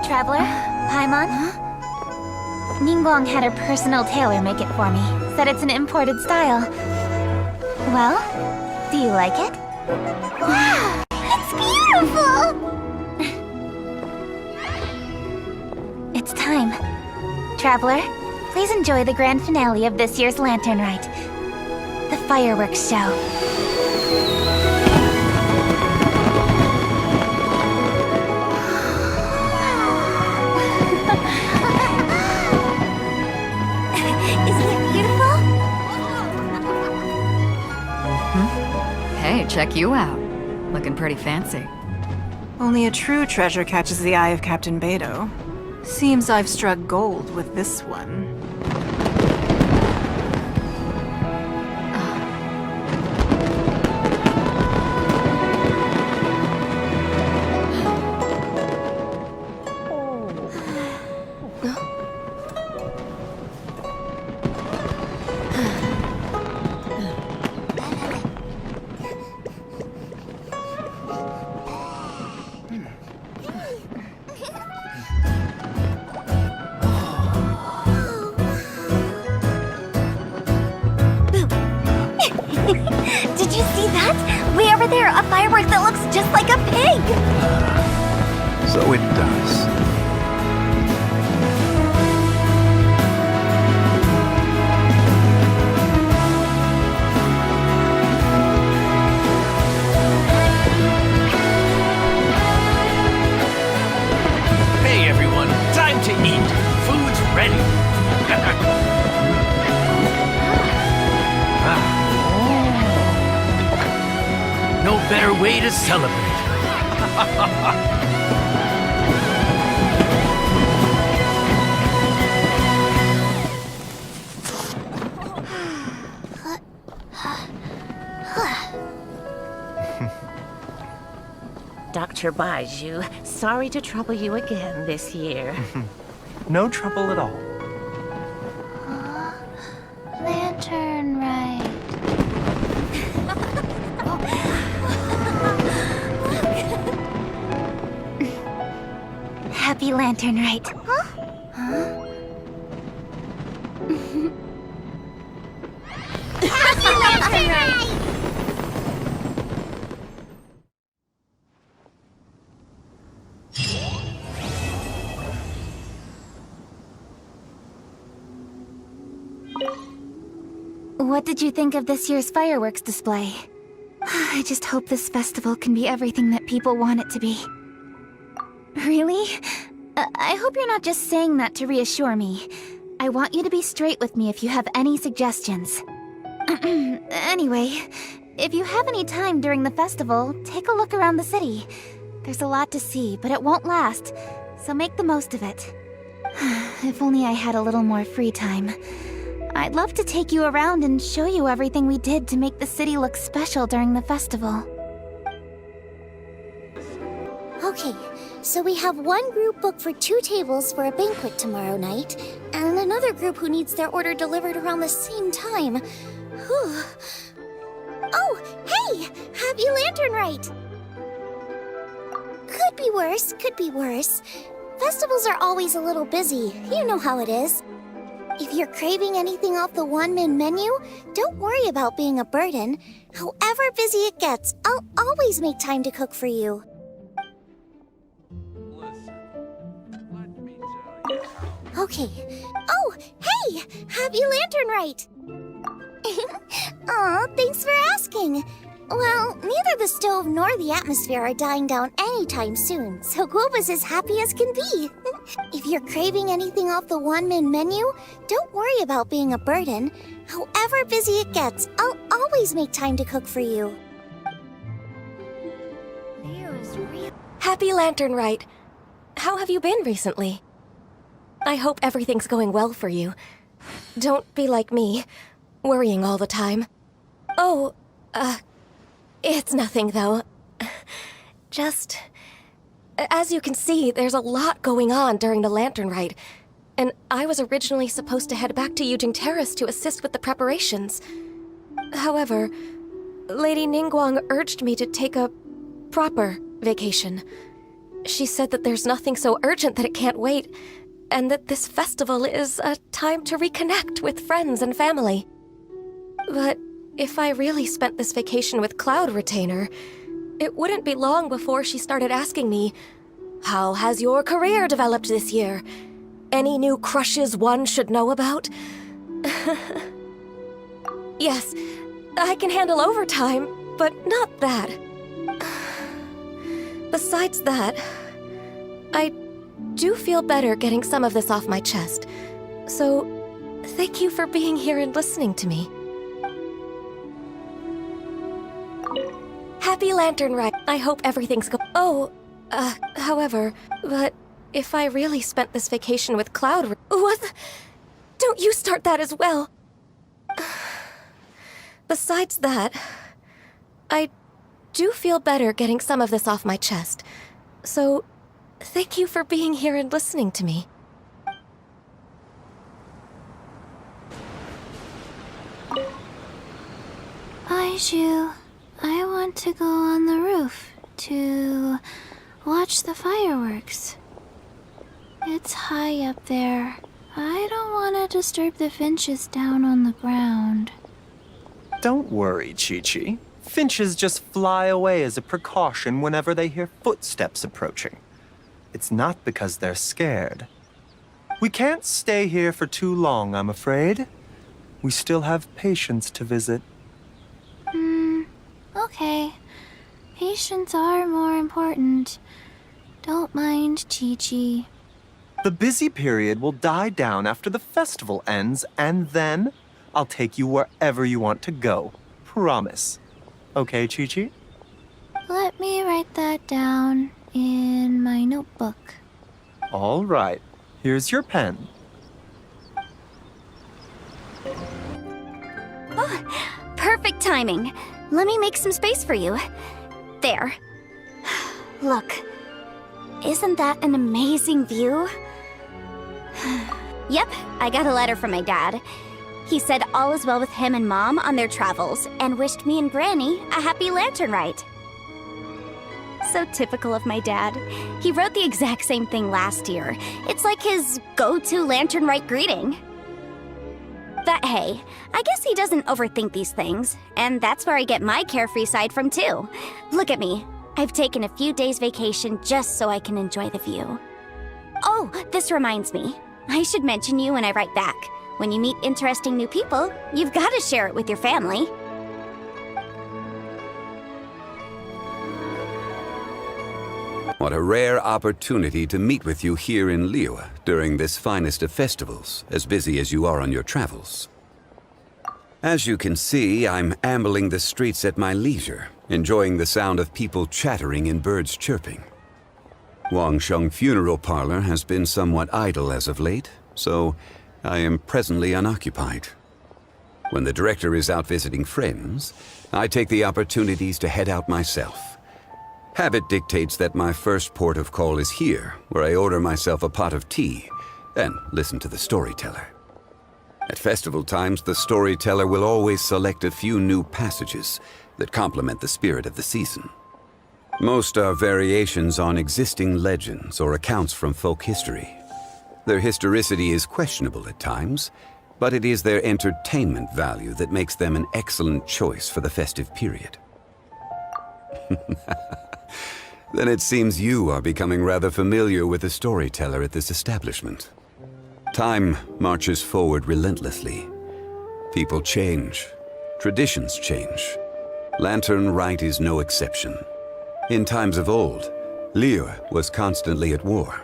Traveler, Paimon? Ningguang had her personal tailor make it for me. Said it's an imported style. Well, do you like it? Wow! It's beautiful! It's time. Traveler, please enjoy the grand finale of this year's Lantern Rite. The fireworks show. Hey, check you out. Looking pretty fancy. Only a true treasure catches the eye of Captain Beidou. Seems I've struck gold with this one. Did you see that? Way over there, a firework that looks just like a pig! So it does. better way to celebrate? Dr. Baiju, sorry to trouble you again this year. No trouble at all. Lantern right. Happy Lantern right. Happy Lantern Rite! What did you think of this year's fireworks display? I just hope this festival can be everything that people want it to be. Really? I hope you're not just saying that to reassure me. I want you to be straight with me if you have any suggestions. Anyway, if you have any time during the festival, take a look around the city. There's a lot to see, but it won't last, so make the most of it. If only I had a little more free time. I'd love to take you around and show you everything we did to make the city look special during the festival. Okay, so we have one group booked for 2 tables for a banquet tomorrow night, and another group who needs their order delivered around the same time. Whew. Oh, hey! Happy Lantern Rite! Could be worse, could be worse. Festivals are always a little busy, you know how it is. If you're craving anything off the one-man menu, don't worry about being a burden. However busy it gets, I'll always make time to cook for you. Okay. Oh, hey! Happy Lantern Rite! Aw, thanks for asking. Well, neither the stove nor the atmosphere are dying down anytime soon, so Guoba's as happy as can be. If you're craving anything off the one-man menu, don't worry about being a burden. However busy it gets, I'll always make time to cook for you. Happy Lantern Rite. How have you been recently? I hope everything's going well for you. Don't be like me, worrying all the time. Oh, it's nothing though. Just... As you can see, there's a lot going on during the Lantern Rite, and I was originally supposed to head back to Yujing Terrace to assist with the preparations. However, Lady Ningguang urged me to take a proper vacation. She said that there's nothing so urgent that it can't wait, and that this festival is a time to reconnect with friends and family. But if I really spent this vacation with Cloud Retainer, it wouldn't be long before she started asking me, "How has your career developed this year? Any new crushes one should know about?" Yes, I can handle overtime, but not that. Besides that, I do feel better getting some of this off my chest. So, thank you for being here and listening to me. Happy Lantern Rite. I hope everything's however, but if I really spent this vacation with Cloud... What? Don't you start that as well. Besides that, I do feel better getting some of this off my chest. So, thank you for being here and listening to me. Baiju, I want to go on the roof to watch the fireworks. It's high up there. I don't want to disturb the finches down on the ground. Don't worry, Chi-Chi. Finches just fly away as a precaution whenever they hear footsteps approaching. It's not because they're scared. We can't stay here for too long, I'm afraid. We still have patients to visit. Okay. Patients are more important. Don't mind, Chi-Chi. The busy period will die down after the festival ends, and then I'll take you wherever you want to go. Promise. Okay, Chi-Chi? Let me write that down in my notebook. All right. Here's your pen. Oh, perfect timing. Let me make some space for you. There. Look. Isn't that an amazing view? Yep, I got a letter from my dad. He said all is well with him and Mom on their travels and wished me and Granny a happy lantern rite. So typical of my dad. He wrote the exact same thing last year. It's like his go-to lantern rite greeting. But hey, I guess he doesn't overthink these things, and that's where I get my carefree side from too. Look at me. I've taken a few days vacation just so I can enjoy the view. Oh, this reminds me. I should mention you when I write back. When you meet interesting new people, you've got to share it with your family. What a rare opportunity to meet with you here in Liyue during this finest of festivals, as busy as you are on your travels. As you can see, I'm ambling the streets at my leisure, enjoying the sound of people chattering and birds chirping. Wangsheng Funeral Parlor has been somewhat idle as of late, so I am presently unoccupied. When the director is out visiting friends, I take the opportunities to head out myself. Habit dictates that my first port of call is here, where I order myself a pot of tea and listen to the storyteller. At festival times, the storyteller will always select a few new passages that complement the spirit of the season. Most are variations on existing legends or accounts from folk history. Their historicity is questionable at times, but it is their entertainment value that makes them an excellent choice for the festive period. Then it seems you are becoming rather familiar with the storyteller at this establishment. Time marches forward relentlessly. People change. Traditions change. Lantern Rite is no exception. In times of old, Liyue was constantly at war.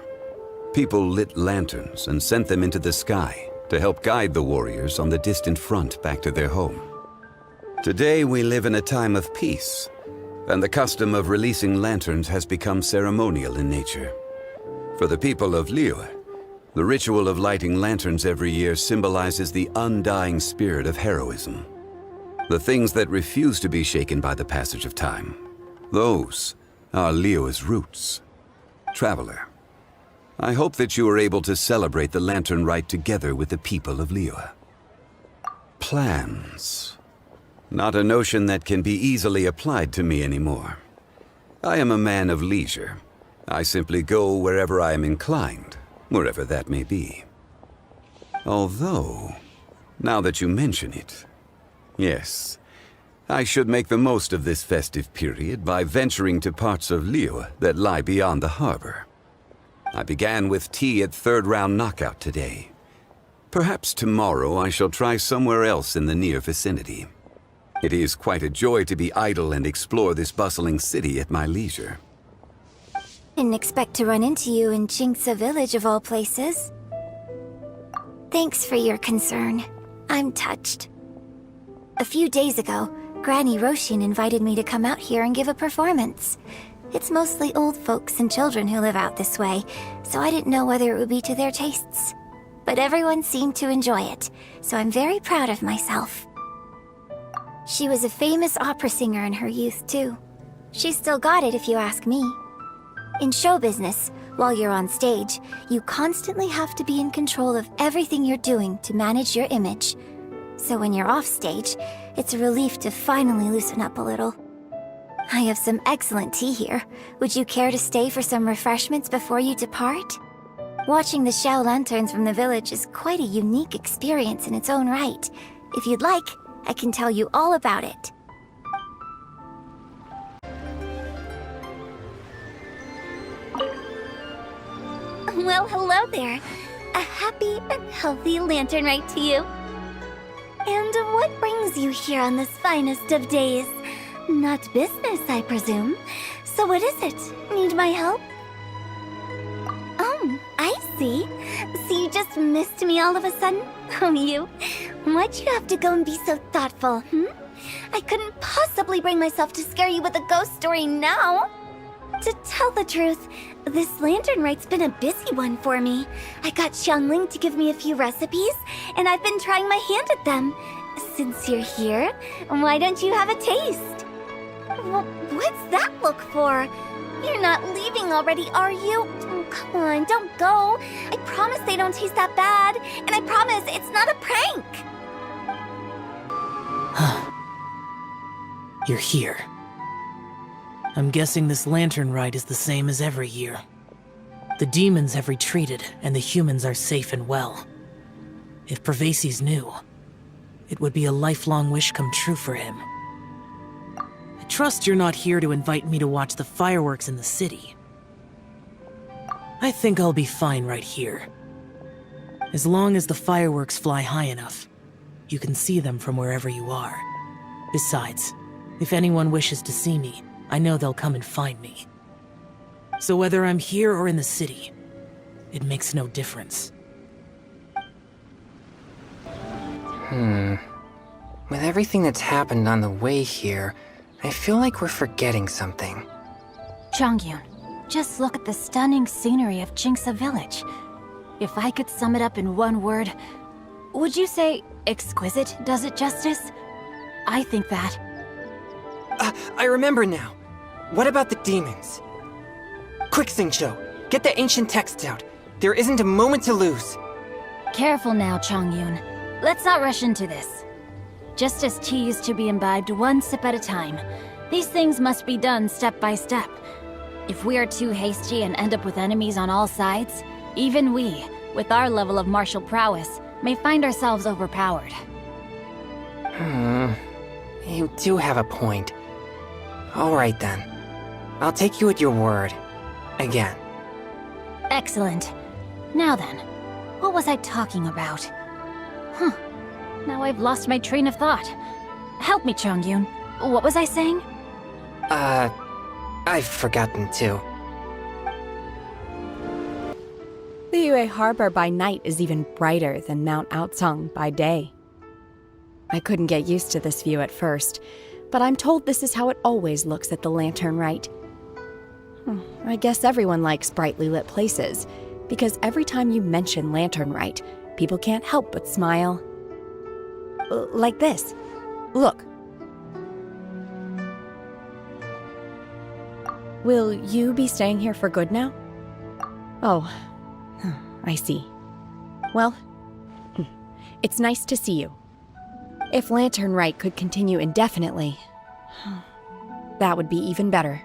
People lit lanterns and sent them into the sky to help guide the warriors on the distant front back to their home. Today we live in a time of peace, and the custom of releasing lanterns has become ceremonial in nature. For the people of Liyue, the ritual of lighting lanterns every year symbolizes the undying spirit of heroism. The things that refuse to be shaken by the passage of time, those are Liyue's roots. Traveler, I hope that you are able to celebrate the Lantern Rite together with the people of Liyue. Plans. Not a notion that can be easily applied to me anymore. I am a man of leisure. I simply go wherever I am inclined, wherever that may be. Although, now that you mention it, yes, I should make the most of this festive period by venturing to parts of Liyue that lie beyond the harbor. I began with tea at third round knockout today. Perhaps tomorrow I shall try somewhere else in the near vicinity. It is quite a joy to be idle and explore this bustling city at my leisure. Didn't expect to run into you in Jinxa Village of all places. Thanks for your concern. I'm touched. A few days ago, Granny Roshin invited me to come out here and give a performance. It's mostly old folks and children who live out this way, so I didn't know whether it would be to their tastes. But everyone seemed to enjoy it, so I'm very proud of myself. She was a famous opera singer in her youth, too. She's still got it if you ask me. In show business, while you're on stage, you constantly have to be in control of everything you're doing to manage your image. So when you're off stage, it's a relief to finally loosen up a little. I have some excellent tea here. Would you care to stay for some refreshments before you depart? Watching the Xiao lanterns from the village is quite a unique experience in its own right. If you'd like, I can tell you all about it. Well, hello there. A happy and healthy lantern rite to you. And what brings you here on this finest of days? Not business, I presume. So what is it? Need my help? Oh, I see. So you just missed me all of a sudden? Oh, you. Why'd you have to go and be so thoughtful, I couldn't possibly bring myself to scare you with a ghost story now. To tell the truth, this lantern rite's been a busy one for me. I got Xiangling to give me a few recipes, and I've been trying my hand at them. Since you're here, why don't you have a taste? What's that look for? You're not leaving already, are you? Oh, come on, don't go. I promise they don't taste that bad, and I promise it's not a prank. You're here. I'm guessing this lantern rite is the same as every year. The demons have retreated, and the humans are safe and well. If Pervases knew, it would be a lifelong wish come true for him. I trust you're not here to invite me to watch the fireworks in the city. I think I'll be fine right here. As long as the fireworks fly high enough, you can see them from wherever you are. Besides, if anyone wishes to see me, I know they'll come and find me. So whether I'm here or in the city, it makes no difference. With everything that's happened on the way here, I feel like we're forgetting something. Chongyun, just look at the stunning scenery of Jinxa Village. If I could sum it up in one word, would you say exquisite does it justice? I think that. I remember now. What about the demons? Quick, Xingqiu, get the ancient texts out. There isn't a moment to lose. Careful now, Chongyun. Let's not rush into this. Justice tea is to be imbibed one sip at a time. These things must be done step by step. If we are too hasty and end up with enemies on all sides, even we, with our level of martial prowess, may find ourselves overpowered. You do have a point. All right then. I'll take you at your word. Again. Excellent. Now then, what was I talking about? Now I've lost my train of thought. Help me, Chongyun. What was I saying? I've forgotten too. Liyue Harbor by night is even brighter than Mount Aocang by day. I couldn't get used to this view at first, but I'm told this is how it always looks at the lantern rite. I guess everyone likes brightly lit places, because every time you mention lantern rite, people can't help but smile. Like this. Look. Will you be staying here for good now? Oh, I see. Well, it's nice to see you. If lantern rite could continue indefinitely, that would be even better.